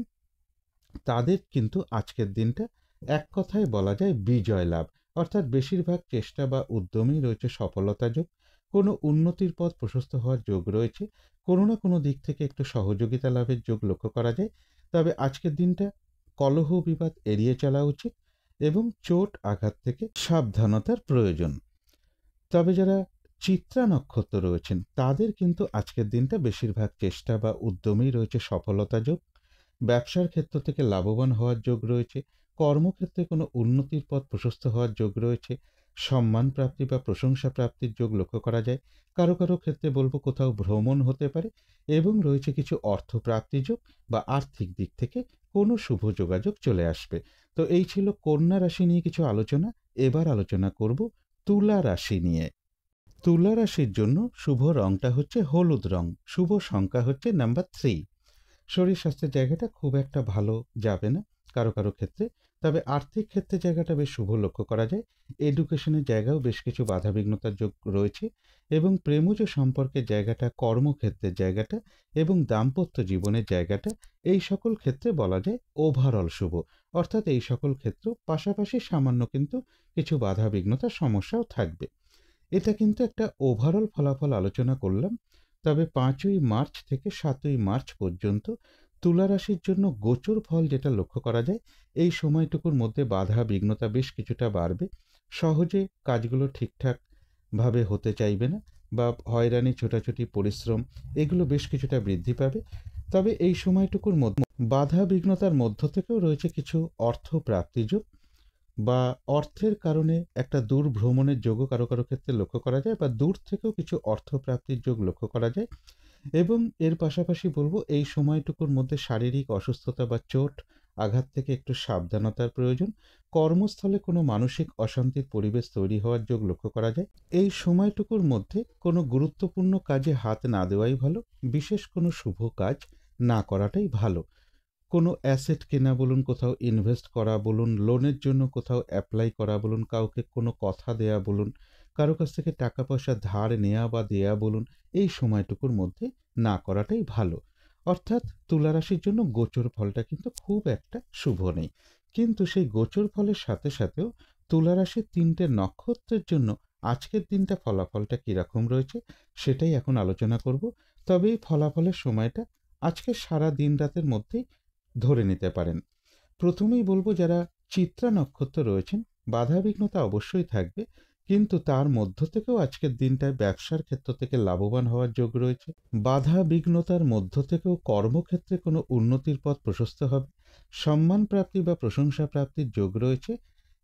তাদের কিন্তু আজকের দিনটা এক কথায় বলা যায় বিজয় লাভ, অর্থাৎ বেশিরভাগ চেষ্টা বা উদ্যমেই রয়েছে সফলতা যোগ। কোনো উন্নতির পথ প্রশস্ত হওয়ার যোগ রয়েছে, কোনো না কোনো দিক থেকে একটু সহযোগিতা লাভের যোগ লক্ষ্য করা যায়। তবে আজকের দিনটা কলহ বিবাদ এড়িয়ে চলা উচিত এবং চোট আঘাত থেকে সাবধানতার প্রয়োজন। তবে যারা চিত্রা নক্ষত্র রয়েছেন তাদের কিন্তু আজকের দিনটা বেশিরভাগ চেষ্টা বা উদ্যমেই রয়েছে সফলতা যোগ। ব্যবসার ক্ষেত্র থেকে লাভবান হওয়ার যোগ রয়েছে, কর্মক্ষেত্রে কোনো উন্নতির পথ প্রশস্ত হওয়ার যোগ রয়েছে, সম্মান প্রাপ্তি বা প্রশংসা প্রাপ্তির যোগ লক্ষ্য করা যায়। কারো কারো ক্ষেত্রে বলবো কোথাও ভ্রমণ হতে পারে এবং রয়েছে কিছু অর্থ প্রাপ্তি যোগ বা আর্থিক দিক থেকে কোনো শুভ যোগাযোগ চলে আসবে। তো এই ছিল কন্যা রাশি নিয়ে কিছু আলোচনা। এবার আলোচনা করব তুলা রাশি নিয়ে। তুলা রাশির জন্য শুভ রংটা হচ্ছে হলুদ রং, শুভ সংখ্যা হচ্ছে নাম্বার 3। শরীর স্বাস্থ্যের জায়গাটা খুব একটা ভালো যাবে না কারো কারো ক্ষেত্রে, তবে আর্থিক ক্ষেত্রে জায়গাটা বেশ শুভ লক্ষ্য করা যায়। এডুকেশনের জায়গাও বেশ কিছু বাধাবিঘ্নতার যোগ রয়েছে এবং প্রেমজ সম্পর্কের জায়গাটা, কর্মক্ষেত্রের জায়গাটা এবং দাম্পত্য জীবনের জায়গাটা, এই সকল ক্ষেত্রে বলা যায় ওভারঅল শুভ। অর্থাৎ এই সকল ক্ষেত্র পাশাপাশি সামান্য কিন্তু কিছু বাধাবিঘ্নতার সমস্যাও থাকবে। এটা কিন্তু একটা ওভারঅল ফলাফল আলোচনা করলাম। তবে 5ই মার্চ থেকে 7ই মার্চ পর্যন্ত তুলা রাশির জন্য গোচর ফল যেটা লক্ষ্য করা যায়, এই সময়টুকুর মধ্যে বাধা বিঘ্নতা বেশ কিছুটা বাড়বে। সহজে কাজগুলো ঠিকঠাক ভাবে হতে চাইবে না বা হয়রানি, ছোটাছুটি, পরিশ্রম এগুলো বেশ কিছুটা বৃদ্ধি পাবে। তবে এই সময়টুকুর মধ্যে বাধা বিঘ্নতার মধ্য থেকেও রয়েছে কিছু অর্থ প্রাপ্তিযোগ বা অর্থের কারণে একটা দূর ভ্রমণের যোগও কারো কারো ক্ষেত্রে লক্ষ্য করা যায় বা দূর থেকেও কিছু অর্থ প্রাপ্তির যোগ লক্ষ্য করা যায়। এবং এর পাশাপাশি বলবো এই সময়টুকুর মধ্যে শারীরিক অসুস্থতা বা চোট আঘাত থেকে একটু সাবধানতার প্রয়োজন। কর্মস্থলে কোনো মানসিক অশান্তির পরিবেশ তৈরি হওয়ার যোগ লক্ষ্য করা যায়। এই সময়টুকুর মধ্যে কোনো গুরুত্বপূর্ণ কাজে হাত না দেওয়াই ভালো, বিশেষ কোনো শুভ কাজ না করাটাই ভালো। কোনো অ্যাসেট কেনা বলুন, কোথাও ইনভেস্ট করা বলুন, লোনের জন্য কোথাও অ্যাপ্লাই করা বলুন, কাউকে কোনো কথা দেয়া বলুন, কারো কাছ থেকে টাকা পয়সা ধার নেয়া বা দেয়া বলুন, এই সময়টুকুর মধ্যে না করাটাই ভালো। অর্থাৎ তুলা রাশির জন্য গোচর ফলটা কিন্তু খুব একটা শুভ নেই। কিন্তু সেই গোচর ফলের সাথে সাথেও তুলা রাশির 3টে নক্ষত্রের জন্য আজকের দিনটা ফলাফলটা কীরকম রয়েছে সেটাই এখন আলোচনা করব। তবে এই ফলাফলের সময়টা আজকে সারা দিন রাতের মধ্যেই ধরে নিতে পারেন। প্রথমেই বলবো যারা চিত্রা নক্ষত্র রয়েছেন বাধাবিঘ্নতা অবশ্যই থাকবে, কিন্তু তার মধ্য থেকেও আজকের দিনটায় ব্যবসার ক্ষেত্র থেকে লাভবান হওয়ার যোগ রয়েছে। বাধা বিঘ্নতার মধ্য থেকেও কর্মক্ষেত্রে কোনো উন্নতির পথ প্রশস্ত হবে, সম্মান প্রাপ্তি বা প্রশংসা প্রাপ্তির যোগ রয়েছে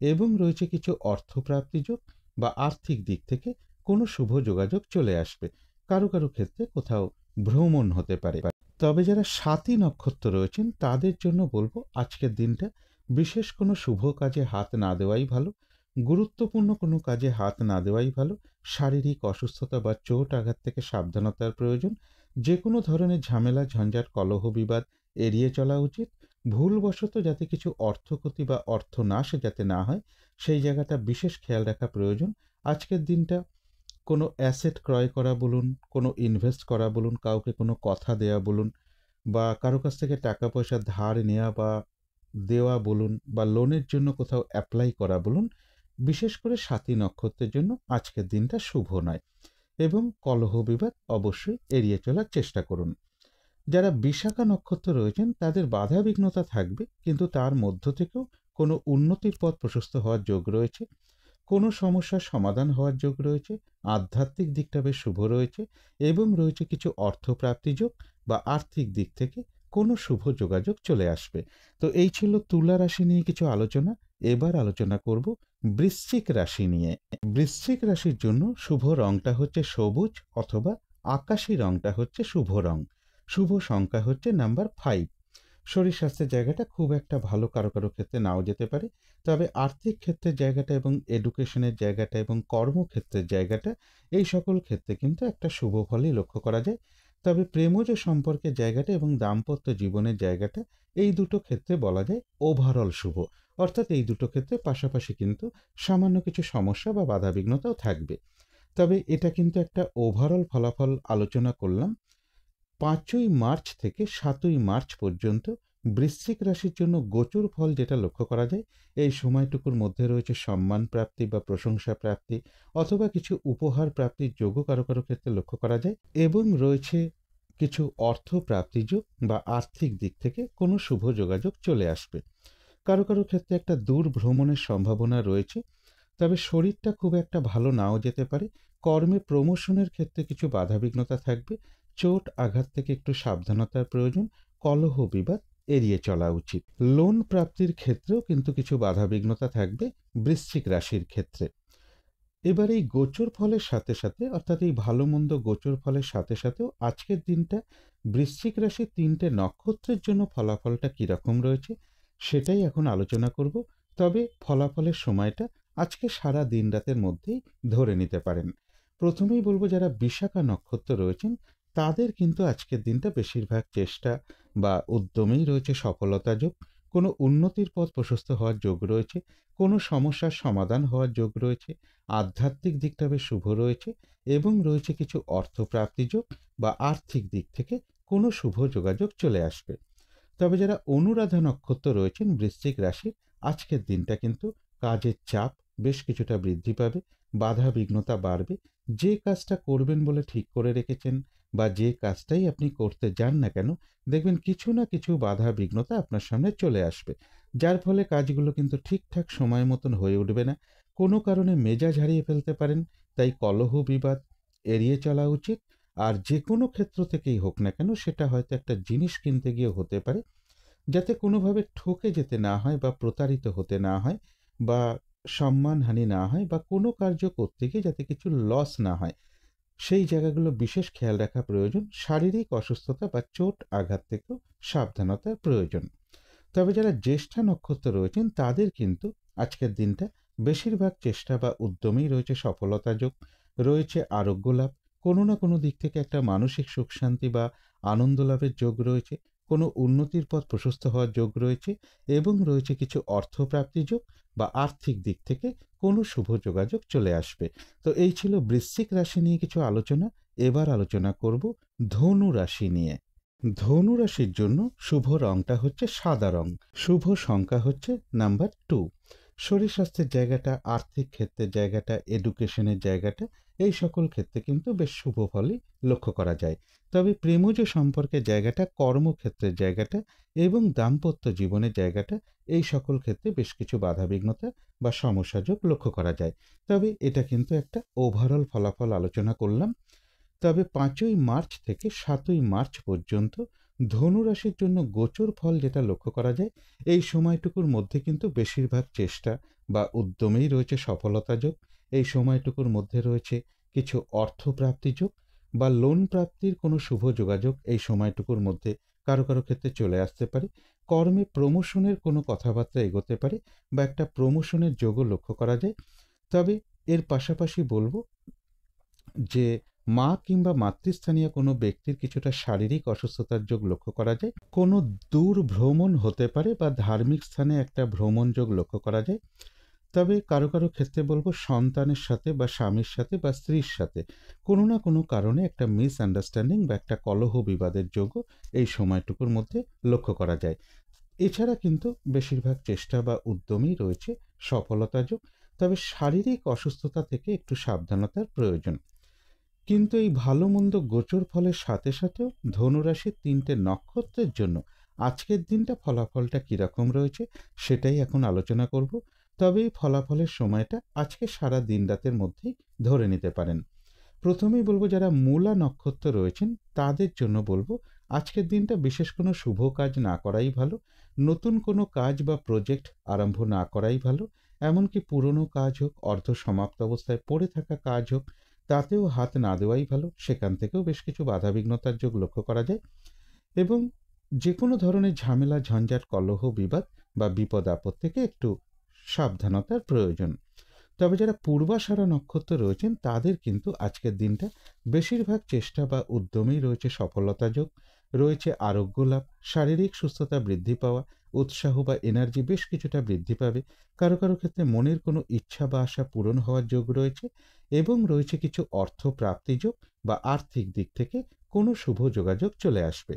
এবং রয়েছে কিছু অর্থপ্রাপ্তি যোগ বা আর্থিক দিক থেকে কোনো শুভ যোগাযোগ চলে আসবে। কারো কারো ক্ষেত্রে কোথাও ভ্রমণ হতে পারে। তবে যারা স্বাতী নক্ষত্র রয়েছেন তাদের জন্য বলবো আজকের দিনটা বিশেষ কোনো শুভ কাজে হাত না দেওয়াই ভালো, গুরুত্বপূর্ণ কোনো কাজে হাত না দেওয়াই ভালো। শারীরিক অসুস্থতা বা চোট আঘাত থেকে সাবধানতার প্রয়োজন। যে কোনো ধরনের ঝামেলা, ঝঞ্ঝাট, কলহ বিবাদ এড়িয়ে চলা উচিত। ভুলবশত যাতে কিছু অর্থক্ষতি বা অর্থনাশ যাতে না হয় সেই জায়গাটা বিশেষ খেয়াল রাখা প্রয়োজন। আজকের দিনটা কোনো অ্যাসেট ক্রয় করা বলুন, কোনো ইনভেস্ট করা বলুন, কাউকে কোনো কথা দেয়া বলুন বা কারো কাছ থেকে টাকা পয়সা ধার নেওয়া বা দেওয়া বলুন বা লোনের জন্য কোথাও অ্যাপ্লাই করা বলুন, বিশেষ করে স্বাতী নক্ষত্রের জন্য আজকের দিনটা শুভ নয় এবং কলহ বিবাদ অবশ্যই এড়িয়ে চলার চেষ্টা করুন। যারা বিশাখা নক্ষত্র রয়েছেন তাদের বাধা বিঘ্নতা থাকবে, কিন্তু তার মধ্য থেকেও কোনো উন্নতির পথ প্রশস্ত হওয়ার যোগ রয়েছে, কোনো সমস্যার সমাধান হওয়ার যোগ রয়েছে, আধ্যাত্মিক দিকটা বেশ শুভ রয়েছে এবং রয়েছে কিছু অর্থপ্রাপ্তি যোগ বা আর্থিক দিক থেকে কোনো শুভ যোগাযোগ চলে আসবে। তো এই ছিল তুলা রাশি নিয়ে কিছু আলোচনা। এবার আলোচনা করব বৃশ্চিক রাশি নিয়ে। বৃশ্চিক রাশির জন্য শুভ রংটা হচ্ছে সবুজ অথবা আকাশী রংটা হচ্ছে শুভ রং। শুভ সংখ্যা হচ্ছে নাম্বার 5। শরীর স্বাস্থ্যের জায়গাটা খুব একটা ভালো কারো কারো ক্ষেত্রে নাও যেতে পারে। তবে আর্থিক ক্ষেত্রের জায়গাটা এবং এডুকেশনের জায়গাটা এবং কর্মক্ষেত্রের জায়গাটা, এই সকল ক্ষেত্রে কিন্তু একটা শুভ ফলই লক্ষ্য করা যায়। তবে প্রেমজ সম্পর্কের জায়গাটা এবং দাম্পত্য জীবনের জায়গাটা, এই দুটো ক্ষেত্রে বলা যায় ওভারঅল শুভ। অর্থাৎ এই দুটো ক্ষেত্রে পাশাপাশি কিন্তু সামান্য কিছু সমস্যা বা বাধাবিঘ্নতাও থাকবে। তবে এটা কিন্তু একটা ওভারঅল ফলাফল আলোচনা করলাম। ৫ই মার্চ থেকে ৭ই মার্চ পর্যন্ত বৃশ্চিক রাশির জন্য গোচর ফল যেটা লক্ষ্য করা যায়, এই সময়টুকুর মধ্যে রয়েছে সম্মান প্রাপ্তি বা প্রশংসা প্রাপ্তি অথবা কিছু উপহার প্রাপ্তির যোগও কারো কারো ক্ষেত্রে লক্ষ্য করা যায়, এবং রয়েছে কিছু অর্থ প্রাপ্তিযোগ বা আর্থিক দিক থেকে কোনো শুভ যোগাযোগ চলে আসবে। কারো কারো ক্ষেত্রে একটা দূর ভ্রমণের সম্ভাবনা রয়েছে। তবে শরীরটা খুব একটা ভালো নাও যেতে পারে। কর্মে প্রমোশনের ক্ষেত্রে কিছু বাধাবিঘ্নতা থাকবে। চোট আঘাত থেকে একটু সাবধানতার প্রয়োজন। কলহ বিবাদ এড়িয়ে চলা উচিত। লোন প্রাপ্তির ক্ষেত্রেও কিন্তু কিছু বাধাবিঘ্নতা থাকবে বৃশ্চিক রাশির ক্ষেত্রে। এবার এই গোচর ফলের সাথে সাথে, অর্থাৎ এই ভালো মন্দ গোচর ফলের সাথে সাথেও আজকের দিনটা বৃশ্চিক রাশির ৩টে নক্ষত্রের জন্য ফলাফলটা কীরকম রয়েছে সেটাই এখন আলোচনা করব। তবে ফলাফলের সময়টা আজকে সারা দিন রাতের মধ্যেই ধরে নিতে পারেন। প্রথমেই বলবো, যারা বিশাখা নক্ষত্র রয়েছেন তাদের কিন্তু আজকের দিনটা বেশিরভাগ চেষ্টা বা উদ্যমেই রয়েছে সফলতা যোগ। কোনো উন্নতির পথ প্রশস্ত হওয়ার যোগ রয়েছে, কোনো সমস্যার সমাধান হওয়ার যোগ রয়েছে, আধ্যাত্মিক দিকটা বেশ শুভ রয়েছে, এবং রয়েছে কিছু অর্থপ্রাপ্তি যোগ বা আর্থিক দিক থেকে কোনো শুভ যোগাযোগ চলে আসবে। তবে যারা অনুরাধা নক্ষত্র রয়েছেন বৃশ্চিক রাশির, আজকের দিনটা কিন্তু কাজের চাপ বেশ কিছুটা বৃদ্ধি পাবে, বাধা বিঘ্নতা বাড়বে। যে কাজটা করবেন বলে ঠিক করে রেখেছেন বা যে কাজটাই আপনি করতে যান না কেন, দেখবেন কিছু না কিছু বাধা বিঘ্নতা আপনার সামনে চলে আসবে, যার ফলে কাজগুলো কিন্তু ঠিকঠাক সময় মতন হয়ে উঠবে না। কোনো কারণে মেজাজ হারিয়ে ফেলতে পারেন। তাই কলহ বিবাদ এড়িয়ে চলা উচিত। আর যে কোনো ক্ষেত্র থেকেই হোক না কেন, সেটা হয়তো একটা জিনিস কিনতে গিয়ে হতে পারে, যাতে কোনোভাবে ঠকে যেতে না হয় বা প্রতারিত হতে না হয় বা সম্মানহানি না হয় বা কোনো কার্য করতে গিয়ে যাতে কিছু লস না হয়, সেই জায়গাগুলো বিশেষ খেয়াল রাখা প্রয়োজন। শারীরিক অসুস্থতা বা চোট আঘাত থেকেও সাবধানতার প্রয়োজন। তবে যারা জ্যেষ্ঠা নক্ষত্র রয়েছেন তাদের কিন্তু আজকের দিনটা বেশিরভাগ চেষ্টা বা উদ্যমেই রয়েছে সফলতা যোগ, রয়েছে আরোগ্য লাভ, কোনো না কোনো দিক থেকে একটা মানসিক সুখ শান্তি বা আনন্দ লাভের যোগ রয়েছে, কোনো উন্নতির পথ প্রশস্ত হওয়ার যোগ রয়েছে, এবং রয়েছে কিছু অর্থপ্রাপ্তি যোগ বা আর্থিক দিক থেকে কোনো শুভ যোগাযোগ চলে আসবে। তো এই ছিল বৃশ্চিক রাশি নিয়ে কিছু আলোচনা। এবার আলোচনা করব ধনু রাশি নিয়ে। ধনু রাশির জন্য শুভ রংটা হচ্ছে সাদা রং। শুভ সংখ্যা হচ্ছে নাম্বার 2। শরীর স্বাস্থ্যের জায়গাটা, আর্থিক ক্ষেত্রের জায়গাটা, এডুকেশনের জায়গাটা, এই সকল ক্ষেত্রে কিন্তু বেশ শুভ ফলই লক্ষ্য করা যায়। তবে প্রেমজ সম্পর্কের জায়গাটা, কর্মক্ষেত্রের জায়গাটা এবং দাম্পত্য জীবনের জায়গাটা, এই সকল ক্ষেত্রে বেশ কিছু বাধাবিঘ্নতা বা সমস্যাযোগ লক্ষ্য করা যায়। তবে এটা কিন্তু একটা ওভারঅল ফলাফল আলোচনা করলাম। তবে ৫ই মার্চ থেকে ৭ই মার্চ পর্যন্ত ধনু রাশির জন্য গোচর ফল যেটা লক্ষ্য করা যায়, এই সময়টুকুর মধ্যে কিন্তু বেশিরভাগ চেষ্টা বা উদ্যমেই রয়েছে সফলতা যোগ। এই সময়টুকুর মধ্যে রয়েছে কিছু অর্থপ্রাপ্তি যোগ বা লোন প্রাপ্তির কোনো শুভ যোগাযোগ এই সময়টুকুর মধ্যে কারো কারো ক্ষেত্রে চলে আসতে পারে। কর্মে প্রমোশনের কোনো কথাবার্তা এগোতে পারে বা একটা প্রমোশনের যোগও লক্ষ্য করা যায়। তবে এর পাশাপাশি বলবো যে মা কিংবা মাতৃস্থানীয় কোনো ব্যক্তির কিছুটা শারীরিক অসুস্থতার যোগ লক্ষ্য করা যায়। কোনো দূর ভ্রমণ হতে পারে বা ধার্মিক স্থানে একটা ভ্রমণ যোগ লক্ষ্য করা যায়। তবে কারো কারো ক্ষেত্রে বলবো সন্তানের সাথে বা স্বামীর সাথে বা স্ত্রীর সাথে কোনো না কোনো কারণে একটা মিসআন্ডারস্ট্যান্ডিং বা একটা কলহ বিবাদের যোগও এই সময়টুকুর মধ্যে লক্ষ্য করা যায়। এছাড়া কিন্তু বেশিরভাগ চেষ্টা বা উদ্যমই রয়েছে সফলতা যোগ। তবে শারীরিক অসুস্থতা থেকে একটু সাবধানতার প্রয়োজন। কিন্তু এই ভালো মন্দ গোচর ফলের সাথে সাথেও ধনুরাশির ৩টে নক্ষত্রের জন্য আজকের দিনটা ফলাফলটা কীরকম রয়েছে সেটাই এখন আলোচনা করব। তবে এই ফলাফলের সময়টা আজকে সারা দিন রাতের মধ্যেই ধরে নিতে পারেন। প্রথমেই বলবো, যারা মূলা নক্ষত্র রয়েছেন তাদের জন্য বলবো আজকের দিনটা বিশেষ কোনো শুভ কাজ না করাই ভালো। নতুন কোনো কাজ বা প্রজেক্ট আরম্ভ না করাই ভালো। এমনকি পুরনো কাজ হোক, অর্ধ সমাপ্ত অবস্থায় পড়ে থাকা কাজ হোক, তাতেও হাত না দেওয়াই ভালো। সেখান থেকেও বেশ কিছু বাধাবিঘ্নতার যোগ লক্ষ্য করা যায়। এবং যে কোনো ধরনের ঝামেলা, ঝঞ্ঝাট, কলহ, বিবাদ বা বিপদ আপদ থেকে একটু সাবধানতার প্রয়োজন। তবে যারা পূর্বাষাঢ়া নক্ষত্র রয়েছেন তাদের কিন্তু আজকের দিনটা বেশিরভাগ চেষ্টা বা উদ্যমেই রয়েছে সফলতা যোগ, রয়েছে আরোগ্য লাভ, শারীরিক সুস্থতা বৃদ্ধি পাওয়া, উৎসাহ বা এনার্জি বেশ কিছুটা বৃদ্ধি পাবে। কারো কারো ক্ষেত্রে মনের কোনো ইচ্ছা বা আশা পূরণ হওয়ার যোগ রয়েছে এবং রয়েছে কিছু অর্থ প্রাপ্তি যোগ বা আর্থিক দিক থেকে কোনো শুভ যোগাযোগ চলে আসবে।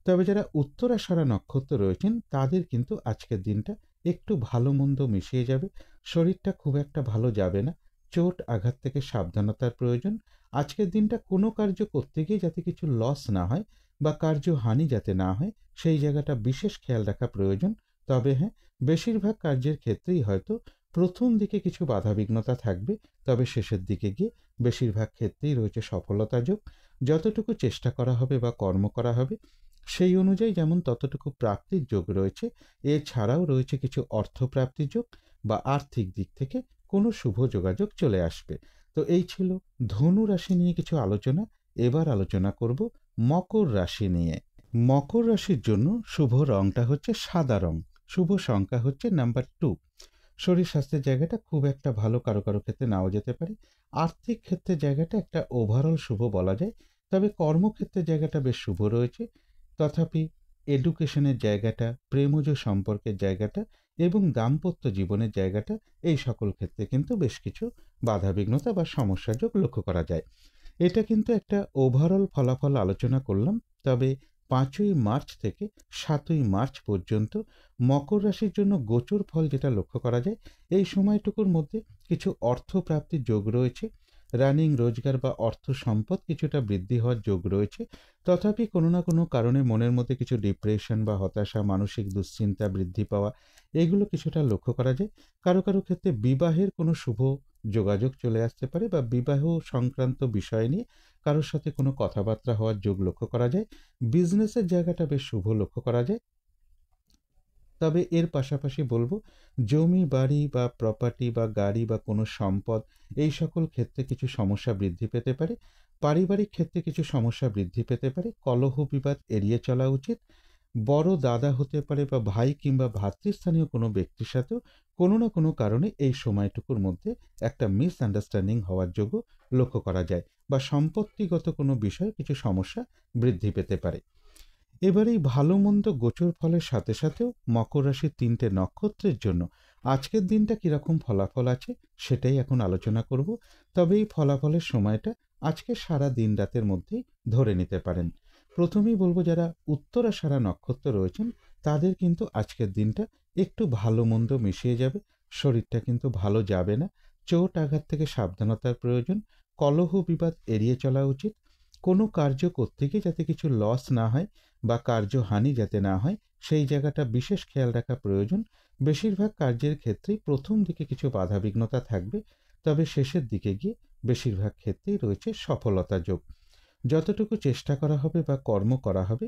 তবে যারা উত্তরাষাঢ়া নক্ষত্র রয়েছেন তাদের কিন্তু আজকের দিনটা একটু ভালো মন্দ মিশিয়ে যাবে। শরীরটা খুব একটা ভালো যাবে না। চোট আঘাত থেকে সাবধানতার প্রয়োজন। আজকের দিনটা কোনো কার্য করতে গিয়ে যাতে কিছু লস না হয় বা কার্য হানি যাতে না হয় সেই জায়গাটা বিশেষ খেয়াল রাখা প্রয়োজন। তবে হ্যাঁ, বেশিরভাগ কার্যের ক্ষেত্রেই হয়তো প্রথম দিকে কিছু বাধাবিঘ্নতা থাকবে, তবে শেষের দিকে গিয়ে বেশিরভাগ ক্ষেত্রেই রয়েছে সফলতা যোগ। যতটুকু চেষ্টা করা হবে বা কর্ম করা হবে সেই অনুযায়ী যেমন ততটুকু প্রাপ্তির যোগ রয়েছে, এছাড়াও রয়েছে কিছু অর্থপ্রাপ্তির যোগ বা আর্থিক দিক থেকে কোনো শুভ যোগাযোগ চলে আসবে। তো এই ছিল ধনু রাশি নিয়ে কিছু আলোচনা। এবার আলোচনা করব মকর রাশি নিয়ে। মকর রাশির জন্য শুভ রংটা হচ্ছে সাদা রং। শুভ সংখ্যা হচ্ছে নাম্বার 2। শরীর স্বাস্থ্যের জায়গাটা খুব একটা ভালো, কারো কারো ক্ষেত্রে নাও যেতে পারে। আর্থিক ক্ষেত্রের জায়গাটা একটা ওভারঅল শুভ বলা যায়। তবে কর্মক্ষেত্রের জায়গাটা বেশ শুভ রয়েছে। তথাপি এডুকেশনের জায়গাটা, প্রেমজ সম্পর্কের জায়গাটা এবং দাম্পত্য জীবনের জায়গাটা, এই সকল ক্ষেত্রে কিন্তু বেশ কিছু বাধাবিঘ্নতা বা সমস্যাযোগ লক্ষ্য করা যায়। এটা কিন্তু একটা ওভারঅল ফলাফল আলোচনা করলাম। তবে 5ই মার্চ থেকে 7ই মার্চ পর্যন্ত মকর রাশির জন্য গোচর ফল যেটা লক্ষ্য করা যায়, এই সময়টুকুর মধ্যে কিছু অর্থ প্রাপ্তির যোগ রয়েছে। রানিং রোজগার বা অর্থ সম্পদ কিছুটা বৃদ্ধি হওয়ার যোগ রয়েছে। তথাপি কোনো না কোনো কারণে মনের মধ্যে কিছু ডিপ্রেশন বা হতাশা, মানসিক দুশ্চিন্তা বৃদ্ধি পাওয়া, এগুলো কিছুটা লক্ষ্য করা যায়। কারো কারো ক্ষেত্রে বিবাহের কোনো শুভ যোগাযোগ চলে আসতে পারে বা বিবাহ সংক্রান্ত বিষয় নিয়ে কারোর সাথে কোনো কথাবার্তা হওয়ার যোগ লক্ষ্য করা যায়। বিজনেসের জায়গাটা বেশ শুভ লক্ষ্য করা যায়। তবে এর পাশাপাশি বলবো, জমি বাড়ি বা প্রপার্টি বা গাড়ি বা কোনো সম্পদ, এই সকল ক্ষেত্রে কিছু সমস্যা বৃদ্ধি পেতে পারে। পারিবারিক ক্ষেত্রে কিছু সমস্যা বৃদ্ধি পেতে পারে। কলহ বিবাদ এড়িয়ে চলা উচিত। বড় দাদা হতে পারে বা ভাই কিংবা ভ্রাতৃস্থানীয় কোনো ব্যক্তির সাথেও কোনো না কোনো কারণে এই সময়টুকুর মধ্যে একটা মিসআন্ডারস্ট্যান্ডিং হওয়ার যোগও লক্ষ্য করা যায় বা সম্পত্তিগত কোনো বিষয়ে কিছু সমস্যা বৃদ্ধি পেতে পারে। এবার এই ভালো মন্দ গোচর ফলের সাথে সাথেও মকর রাশির 3টে নক্ষত্রের জন্য আজকের দিনটা কিরকম ফলাফল আছে সেটাই এখন আলোচনা করব। তবে এই ফলাফলের সময়টা আজকে সারা দিন রাতের মধ্যেই ধরে নিতে পারেন। প্রথমেই বলবো, যারা উত্তরাষাঢ়া নক্ষত্র রয়েছেন তাদের কিন্তু আজকের দিনটা একটু ভালো মন্দ মিশিয়ে যাবে। শরীরটা কিন্তু ভালো যাবে না। চোট আঘাত থেকে সাবধানতার প্রয়োজন। কলহ বিবাদ এড়িয়ে চলা উচিত। কোনো কার্য করতে গিয়ে যাতে কিছু লস না হয় বা কার্যহানি যাতে না হয় সেই জায়গাটা বিশেষ খেয়াল রাখা প্রয়োজন। বেশিরভাগ কার্যের ক্ষেত্রেই প্রথম দিকে কিছু বাধাবিঘ্নতা থাকবে, তবে শেষের দিকে গিয়ে বেশিরভাগ ক্ষেত্রেই রয়েছে সফলতা যোগ। যতটুকু চেষ্টা করা হবে বা কর্ম করা হবে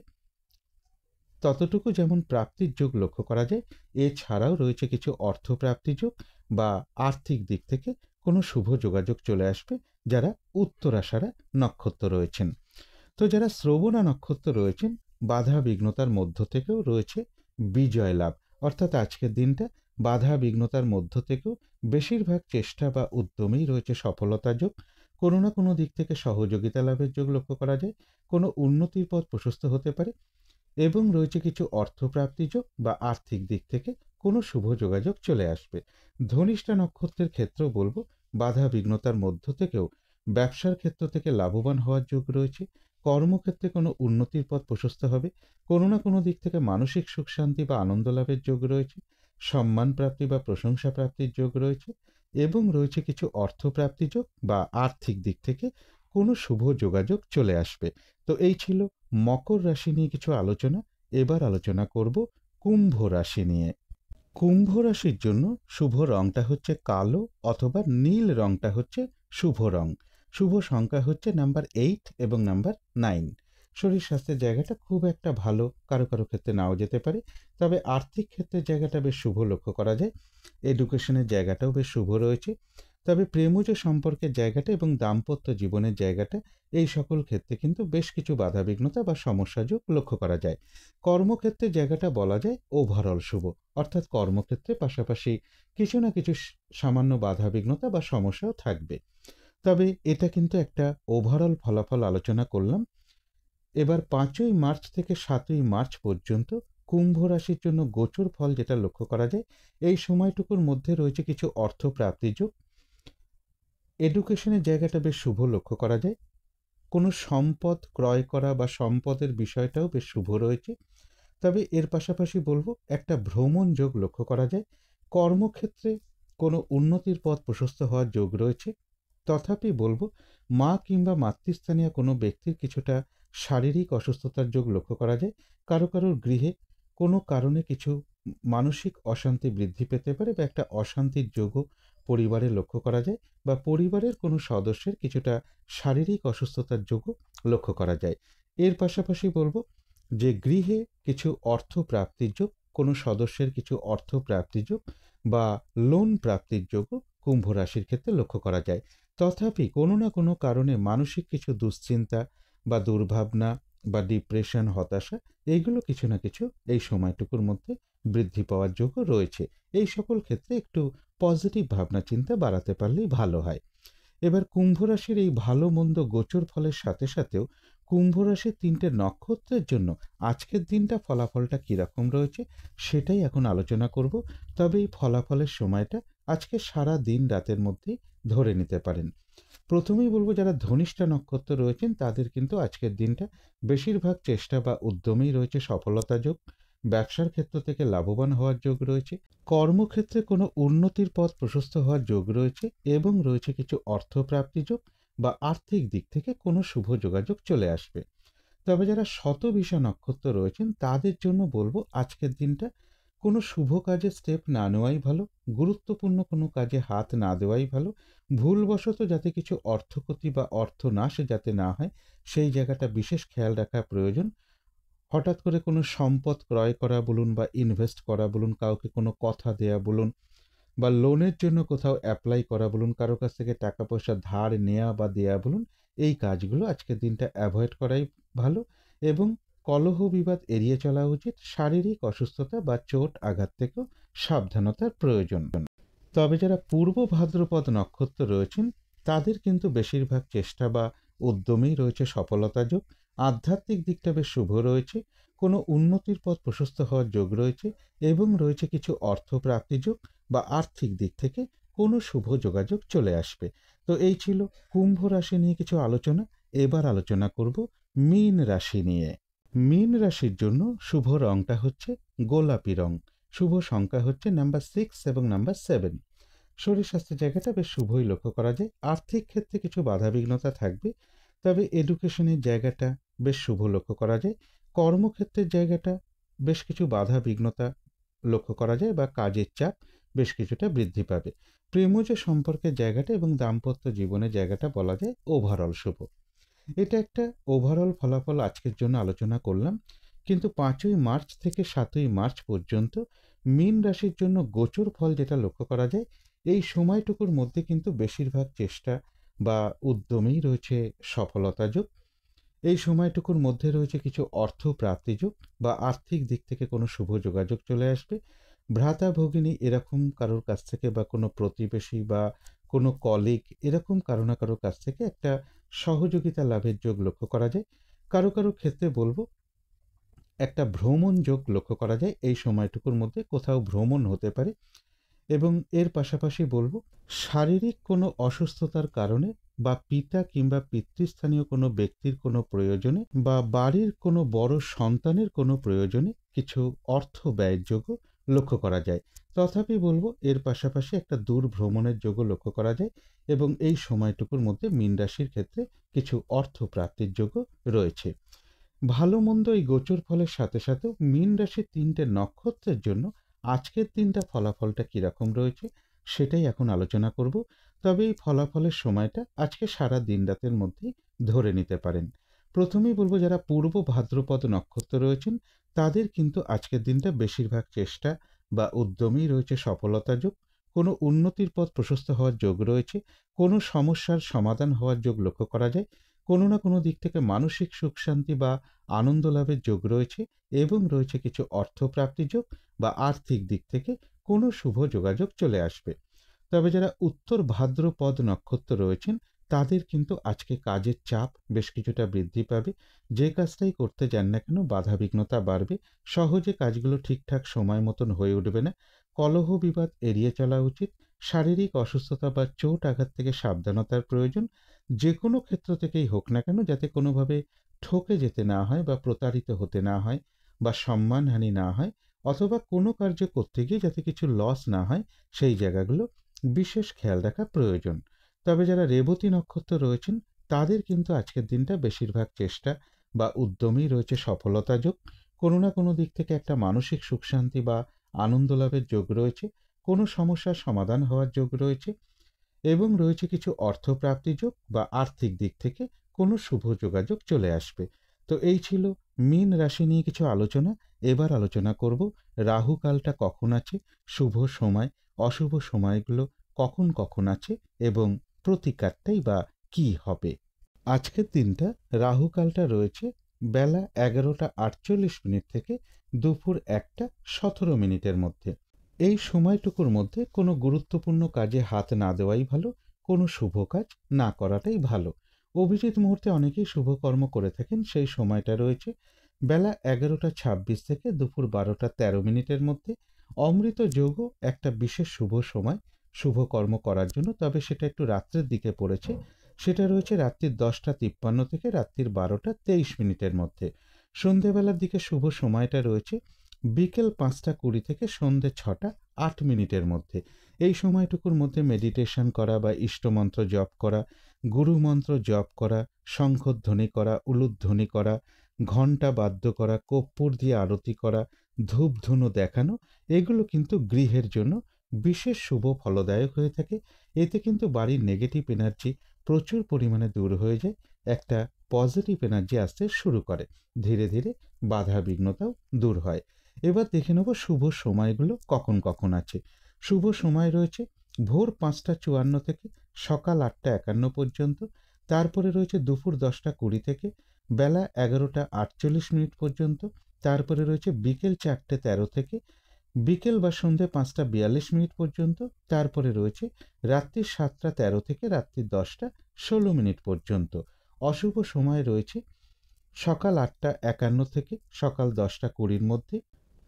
ততটুকু যেমন প্রাপ্তির যোগ লক্ষ্য করা যায়, এছাড়াও রয়েছে কিছু অর্থপ্রাপ্তি যোগ বা আর্থিক দিক থেকে কোনো শুভ যোগাযোগ চলে আসবে যারা উত্তরাষাঢ়া নক্ষত্র রয়েছেন। তো যারা শ্রবণা নক্ষত্র রয়েছেন, বাধা বিঘ্নতার মধ্য থেকেও রয়েছে বিজয় লাভ। অর্থাৎ আজকের দিনটা বাধা বিঘ্নতার মধ্য থেকেও বেশিরভাগ চেষ্টা বা উদ্যমেই রয়েছে সফলতা যোগ। কোনো না কোনো দিক থেকে সহযোগিতা লাভের যোগ লক্ষ্য করা যায়। কোনো উন্নতির পথ প্রশস্ত হতে পারে এবং রয়েছে কিছু অর্থপ্রাপ্তি যোগ বা আর্থিক দিক থেকে কোনো শুভ যোগাযোগ চলে আসবে। ধনিষ্ঠা নক্ষত্রের ক্ষেত্রেও বলবো, বাধা বিঘ্নতার মধ্য থেকেও ব্যবসার ক্ষেত্র থেকে লাভবান হওয়ার যোগ রয়েছে। কর্মক্ষেত্রে কোনো উন্নতির পথ প্রশস্ত হবে। কোনো না কোনো দিক থেকে মানসিক সুখ শান্তি বা আনন্দ লাভের যোগ রয়েছে। সম্মান প্রাপ্তি বা প্রশংসা প্রাপ্তির যোগ রয়েছে এবং রয়েছে কিছু অর্থপ্রাপ্তি যোগ বা আর্থিক দিক থেকে কোনো শুভ যোগাযোগ চলে আসবে। তো এই ছিল মকর রাশি নিয়ে কিছু আলোচনা। এবার আলোচনা করব কুম্ভ রাশি নিয়ে। কুম্ভ রাশির জন্য শুভ রংটা হচ্ছে কালো অথবা নীল রংটা হচ্ছে শুভ রং। শুভ সংখ্যা হচ্ছে নাম্বার 8 এবং নাম্বার 9। শরীর স্বাস্থ্যের জায়গাটা খুব একটা ভালো, কারো কারো ক্ষেত্রে নাও যেতে পারে। তবে আর্থিক ক্ষেত্রের জায়গাটা বেশ শুভ লক্ষ্য করা যায়। এডুকেশনের জায়গাটাও বেশ শুভ রয়েছে। তবে প্রেমজ সম্পর্কের জায়গাটা এবং দাম্পত্য জীবনের জায়গাটা এই সকল ক্ষেত্রে কিন্তু বেশ কিছু বাধাবিঘ্নতা বা সমস্যাযোগ লক্ষ্য করা যায়। কর্মক্ষেত্রের জায়গাটা বলা যায় ওভারঅল শুভ, অর্থাৎ কর্মক্ষেত্রে পাশাপাশি কিছু না কিছু সামান্য বাধাবিঘ্নতা বা সমস্যাও থাকবে। তবে এটা কিন্তু একটা ওভারঅল ফলাফল আলোচনা করলাম। এবার 5ই মার্চ থেকে 7ই মার্চ পর্যন্ত কুম্ভ রাশির জন্য গোচর ফল যেটা লক্ষ্য করা যায়, এই সময়টুকুর মধ্যে রয়েছে কিছু অর্থ প্রাপ্তির যোগ। এডুকেশনের জায়গাটা বেশ শুভ লক্ষ্য করা যায়। কোনো সম্পদ ক্রয় করা বা সম্পদের বিষয়টাও বেশ শুভ রয়েছে। তবে এর পাশাপাশি বলবো একটা ভ্রমণ যোগ লক্ষ্য করা যায়। কর্মক্ষেত্রে কোনো উন্নতির পথ প্রশস্ত হওয়ার যোগ রয়েছে। তথাপি বলবো মা কিংবা মাতৃস্থানীয় কোনো ব্যক্তির কিছুটা শারীরিক অসুস্থতার যোগ লক্ষ্য করা যায়। কারোর গৃহে কোনো কারণে কিছু মানসিক অশান্তি বৃদ্ধি পেতে পারে বা একটা অশান্তির যোগও পরিবারে লক্ষ্য করা যায়, বা পরিবারের কোনো সদস্যের কিছুটা শারীরিক অসুস্থতার যোগও লক্ষ্য করা যায়। এর পাশাপাশি বলবো যে গৃহে কিছু অর্থ প্রাপ্তির যোগ, কোনো সদস্যের কিছু অর্থ প্রাপ্তির যোগ বা লোন প্রাপ্তির যোগও কুম্ভ রাশির ক্ষেত্রে লক্ষ্য করা যায়। তথাপি কোনো না কোনো কারণে মানসিক কিছু দুশ্চিন্তা বা দুর্ভাবনা বা ডিপ্রেশন, হতাশা, এইগুলো কিছু না কিছু এই সময়টুকুর মধ্যে বৃদ্ধি পাওয়ার যোগও রয়েছে। এই সকল ক্ষেত্রে একটু পজিটিভ ভাবনা চিন্তা বাড়াতে পারলেই ভালো হয়। এবার কুম্ভ রাশির এই ভালো মন্দ গোচর ফলের সাথে সাথেও কুম্ভ রাশির 3টে নক্ষত্রের জন্য আজকের দিনটা ফলাফলটা কীরকম রয়েছে সেটাই এখন আলোচনা করব। তবে এই ফলাফলের সময়টা আজকে সারা দিন রাতের মধ্যেই ধরে নিতে পারেন। প্রথমেই বলবো যারা ধনিষ্ঠা নক্ষত্র রয়েছেন তাদের কিন্তু আজকের দিনটা বেশিরভাগ চেষ্টা বা উদ্যমেই রয়েছে সফলতা যোগ। ব্যবসার ক্ষেত্র থেকে লাভবান হওয়ার যোগ রয়েছে। কর্মক্ষেত্রে কোনো উন্নতির পথ প্রশস্ত হওয়ার যোগ রয়েছে এবং রয়েছে কিছু অর্থপ্রাপ্তি যোগ বা আর্থিক দিক থেকে কোনো শুভ যোগাযোগ চলে আসবে। তবে যারা শতবিশা নক্ষত্র রয়েছেন তাদের জন্য বলবো আজকের দিনটা কোনো শুভ কাজে স্টেপ না নেওয়াই ভালো, গুরুত্বপূর্ণ কোনো কাজে হাত না দেওয়াই ভালো। ভুলবশত যাতে কিছু অর্থক্ষতি বা অর্থনাশ যাতে না হয় সেই জায়গাটা বিশেষ খেয়াল রাখা প্রয়োজন। হঠাৎ করে কোনো সম্পদ ক্রয় করা বলুন বা ইনভেস্ট করা বলুন, কাউকে কোনো কথা দেয়া বলুন বা লোনের জন্য কোথাও অ্যাপ্লাই করা বলুন, কারো কাছ থেকে টাকা পয়সা ধার নেওয়া বা দেয়া বলুন, এই কাজগুলো আজকের দিনটা অ্যাভয়েড করাই ভালো এবং কলহ বিবাদ এড়িয়ে চলা উচিত। শারীরিক অসুস্থতা বা চোট আঘাত থেকেও সাবধানতার প্রয়োজন। তবে যারা পূর্ব ভাদ্রপদ নক্ষত্র রয়েছেন তাদের কিন্তু বেশিরভাগ চেষ্টা বা উদ্যমেই রয়েছে সফলতা যোগ। আধ্যাত্মিক দিকটা বেশ শুভ রয়েছে, কোনো উন্নতির পথ প্রশস্ত হওয়ার যোগ রয়েছে এবং রয়েছে কিছু অর্থ প্রাপ্তি যোগ বা আর্থিক দিক থেকে কোনো শুভ যোগাযোগ চলে আসবে। তো এই ছিল কুম্ভ রাশি নিয়ে কিছু আলোচনা। এবার আলোচনা করব মীন রাশি নিয়ে। মীন রাশির জন্য শুভ রংটা হচ্ছে গোলাপি রং। শুভ সংখ্যা হচ্ছে নাম্বার 6 এবং নাম্বার 7। শরীর স্বাস্থ্যের জায়গাটা বেশ শুভই লক্ষ্য করা যায়। আর্থিক ক্ষেত্রে কিছু বাধাবিঘ্নতা থাকবে, তবে এডুকেশনের জায়গাটা বেশ শুভ লক্ষ্য করা যায়। কর্মক্ষেত্রের জায়গাটা বেশ কিছু বাধাবিঘ্নতা লক্ষ্য করা যায় বা কাজের চাপ বেশ কিছুটা বৃদ্ধি পাবে। প্রেমজ সম্পর্কের জায়গাটা এবং দাম্পত্য জীবনের জায়গাটা বলা যায় ওভারঅল শুভ। এটা একটা ওভারঅল ফলাফল আজকের জন্য আলোচনা করলাম। কিন্তু 5ই মার্চ থেকে 7ই মার্চ পর্যন্ত মীন রাশির জন্য গোচর ফল যেটা লক্ষ্য করা যায়, এই সময়টুকুর মধ্যে কিন্তু বেশিরভাগ চেষ্টা বা উদ্যমেই রয়েছে সফলতা যোগ। এই সময়টুকুর মধ্যে রয়েছে কিছু অর্থ প্রাপ্তি যোগ বা আর্থিক দিক থেকে কোনো শুভ যোগাযোগ চলে আসবে। ভ্রাতা ভগিনী এরকম কারোর কাছ থেকে বা কোনো প্রতিবেশী বা কোনো কলিগ এরকম কারো না কারোর কাছ থেকে একটা সহযোগিতা লাভের যোগ লক্ষ্য করা যায়। কারো ক্ষেত্রে বলবো একটা ভ্রমণ যোগ লক্ষ্য করা যায়। এই সময়টুকুর মধ্যে কোথাও ভ্রমণ হতে পারে এবং এর পাশাপাশি বলবো শারীরিক কোনো অসুস্থতার কারণে বা পিতা কিংবা পিতৃস্থানীয় কোনো ব্যক্তির কোনো প্রয়োজনে বা বাড়ির কোনো বড় সন্তানের কোনো প্রয়োজনে কিছু অর্থ ব্যয়ের যোগও লক্ষ্য করা যায়। তথাপি বলবো এর পাশাপাশি একটা দূর ভ্রমণের যোগও লক্ষ্য করা যায় এবং এই সময়টুকুর মধ্যে মীন রাশির ক্ষেত্রে কিছু অর্থ প্রাপ্তির যোগও রয়েছে। ভালো মন্দ এই গোচর ফলের সাথে সাথেও মীন রাশির 3টে নক্ষত্রের জন্য আজকের দিনটা ফলাফলটা কীরকম রয়েছে সেটাই এখন আলোচনা করব। তবে এই ফলাফলের সময়টা আজকে সারা দিন রাতের মধ্যেই ধরে নিতে পারেন। প্রথমেই বলবো যারা পূর্ব ভাদ্রপদ নক্ষত্র রয়েছেন তাদের কিন্তু আজকের দিনটা বেশিরভাগ চেষ্টা বা উদ্যমেই রয়েছে সফলতা যোগ। কোনো উন্নতির পথ প্রশস্ত হওয়ার যোগ রয়েছে, কোনো সমস্যার সমাধান হওয়ার যোগ লক্ষ্য করা যায়, কোনো না কোনো দিক থেকে মানসিক সুখ শান্তি বা আনন্দ লাভের যোগ রয়েছে এবং রয়েছে কিছু অর্থপ্রাপ্তির যোগ বা আর্থিক দিক থেকে কোনো শুভ যোগাযোগ চলে আসবে। তবে যারা উত্তর ভাদ্রপদ নক্ষত্র রয়েছেন তাদের কিন্তু আজকে কাজের চাপ বেশ কিছুটা বৃদ্ধি পাবে। যে কাজটাই করতে যান না কেন বাধাবিঘ্নতা বাড়বে, সহজে কাজগুলো ঠিকঠাক সময় মতন হয়ে উঠবে না। কলহ বিবাদ এড়িয়ে চলা উচিত। শারীরিক অসুস্থতা বা চোট আঘাত থেকে সাবধানতার প্রয়োজন। যে কোনো ক্ষেত্র থেকেই হোক না কেন যাতে কোনোভাবে ঠকে যেতে না হয় বা প্রতারিত হতে না হয় বা সম্মানহানি না হয়, অথবা কোনো কার্য করতে গিয়ে যাতে কিছু লস না হয়, সেই জায়গাগুলো বিশেষ খেয়াল রাখা প্রয়োজন। তবে যারা রেবতী নক্ষত্র রয়েছেন তাদের কিন্তু আজকের দিনটা বেশিরভাগ চেষ্টা বা উদ্যমেই রয়েছে সফলতা যোগ। কোনো না কোনো দিক থেকে একটা মানসিক সুখ শান্তি বা আনন্দ লাভের যোগ রয়েছে, কোনো সমস্যার সমাধান হওয়ার যোগ রয়েছে এবং রয়েছে কিছু অর্থপ্রাপ্তি যোগ বা আর্থিক দিক থেকে কোনো শুভ যোগাযোগ চলে আসবে। তো এই ছিল মীন রাশি নিয়ে কিছু আলোচনা। এবার আলোচনা করব রাহু কালটা কখন আছে, শুভ সময় অশুভ সময়গুলো কখন কখন আছে এবং প্রতিকারটাই বা কি হবে। আজকের দিনটা রাহু কালটা রয়েছে বেলা 11:48 থেকে দুপুর 1:17 মধ্যে। এই সময়টুকুর মধ্যে কোনো গুরুত্বপূর্ণ কাজে হাত না দেওয়াই ভালো, কোনো শুভ কাজ না করাটাই ভালো। অভিজিৎ মুহূর্তে অনেকেই শুভকর্ম করে থাকেন, সেই সময়টা রয়েছে বেলা 11:26 থেকে দুপুর 12:13 মধ্যে। অমৃত যোগও একটা বিশেষ শুভ সময় শুভকর্ম করার জন্য, তবে সেটা একটু রাত্রের দিকে পড়েছে। সেটা রয়েছে রাত্রির 10:53 থেকে রাত্রির 12:23 মধ্যে। সন্ধেবেলার দিকে শুভ সময়টা রয়েছে বিকেল 5:20 থেকে সন্ধে 6:08 মধ্যে। এই সময়টুকুর মধ্যে মেডিটেশন করা বা ইষ্টমন্ত্র জপ করা, গুরুমন্ত্র জপ করা, শঙ্খধ্বনি করা, উলুধ্বনি করা, ঘণ্টা বাদ্য করা, কর্পূর দিয়ে আরতি করা, ধূপধুনো দেখানো, এগুলো কিন্তু গৃহের জন্য বিশেষ শুভ ফলদায়ক হয়ে থাকে। এতে কিন্তু বাড়ির নেগেটিভ এনার্জি প্রচুর পরিমাণে দূর হয়ে যায়, একটা পজিটিভ এনার্জি আসতে শুরু করে, ধীরে ধীরে বাধা বিঘ্নতাও দূর হয়। এবার দেখে নেব শুভ সময়গুলো কখন কখন আছে। শুভ সময় রয়েছে ভোর 5:54 থেকে সকাল 8:51 পর্যন্ত। তারপরে রয়েছে দুপুর 10:20 থেকে বেলা 11:48 পর্যন্ত। তারপরে রয়েছে বিকেল 4:13 থেকে বিকেল বা সন্ধে 5:42 পর্যন্ত। তারপরে রয়েছে রাত্রি 7:13 থেকে রাত্রি 10:16 পর্যন্ত। অশুভ সময় রয়েছে সকাল 8:51 থেকে সকাল 10:20 মধ্যে।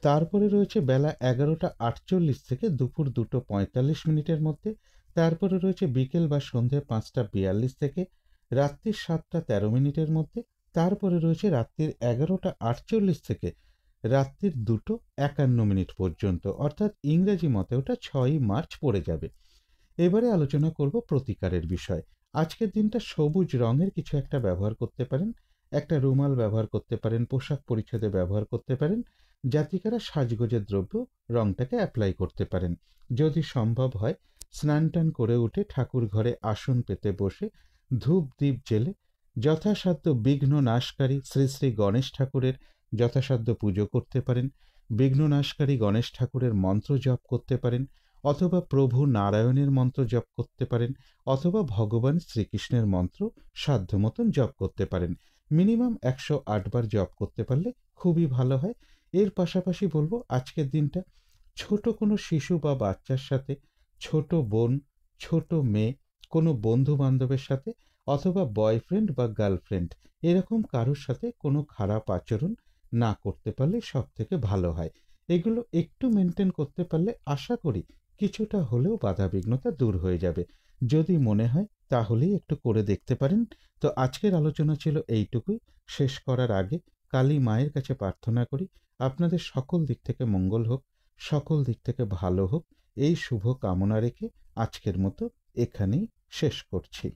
তারপরে রয়েছে বেলা 11:48 থেকে দুপুর 2:45 মধ্যে। তারপরে রয়েছে বিকেল বা সন্ধে 5:42 থেকে রাত্রি 7:13 মধ্যে। তারপরে রয়েছে রাত্রির 11:48 থেকে রাত্রির 2:51 পর্যন্ত, অর্থাৎ ইংরেজি মতে ওটা 6ই মার্চ পড়ে যাবে। এবারে আলোচনা করব প্রতিকারের বিষয়। আজকের দিনটা সবুজ রঙের কিছু একটা ব্যবহার করতে পারেন, একটা রুমাল ব্যবহার করতে পারেন, পোশাক পরিচ্ছদে ব্যবহার করতে পারেন। জাতিকারা সাজগোজের দ্রব্য রংটাকে অ্যাপ্লাই করতে পারেন। যদি সম্ভব হয় স্নান টান করে উঠে ঠাকুর ঘরে আসন পেতে বসে ধূপ দ্বীপ জেলে যথাসাধ্য বিঘ্ন নাশকারী শ্রী শ্রী গণেশ ঠাকুরের যথাসাধ্য পুজো করতে পারেন। বিঘ্ন নাশকারী গণেশ ঠাকুরের মন্ত্র জপ করতে পারেন, অথবা প্রভু নারায়ণের মন্ত্র জপ করতে পারেন, অথবা ভগবান শ্রীকৃষ্ণের মন্ত্র সাধ্য মতন জপ করতে পারেন। মিনিমাম 108 বার জপ করতে পারলে খুবই ভালো হয়। এর পাশাপাশি বলবো আজকের দিনটা ছোট কোনো শিশু বা বাচ্চার সাথে, ছোট বোন, ছোট মেয়ে, কোনো বন্ধু বান্ধবের সাথে, অথবা বয়ফ্রেন্ড বা গার্লফ্রেন্ড, এরকম কারোর সাথে কোনো খারাপ আচরণ না করতে পারলে সব থেকে ভালো হয়। এগুলো একটু মেনটেন করতে পারলে আশা করি কিছুটা হলেও বাধাবিঘ্নতা দূর হয়ে যাবে। যদি মনে হয় তাহলেই একটু করে দেখতে পারেন। তো আজকের আলোচনা ছিল এইটুকুই। শেষ করার আগে কালী মায়ের কাছে প্রার্থনা করি আপনাদের সকল দিক থেকে মঙ্গল হোক, সকল দিক থেকে ভালো হোক, এই শুভ কামনা রেখে আজকের মতো এখানেই শেষ করছি।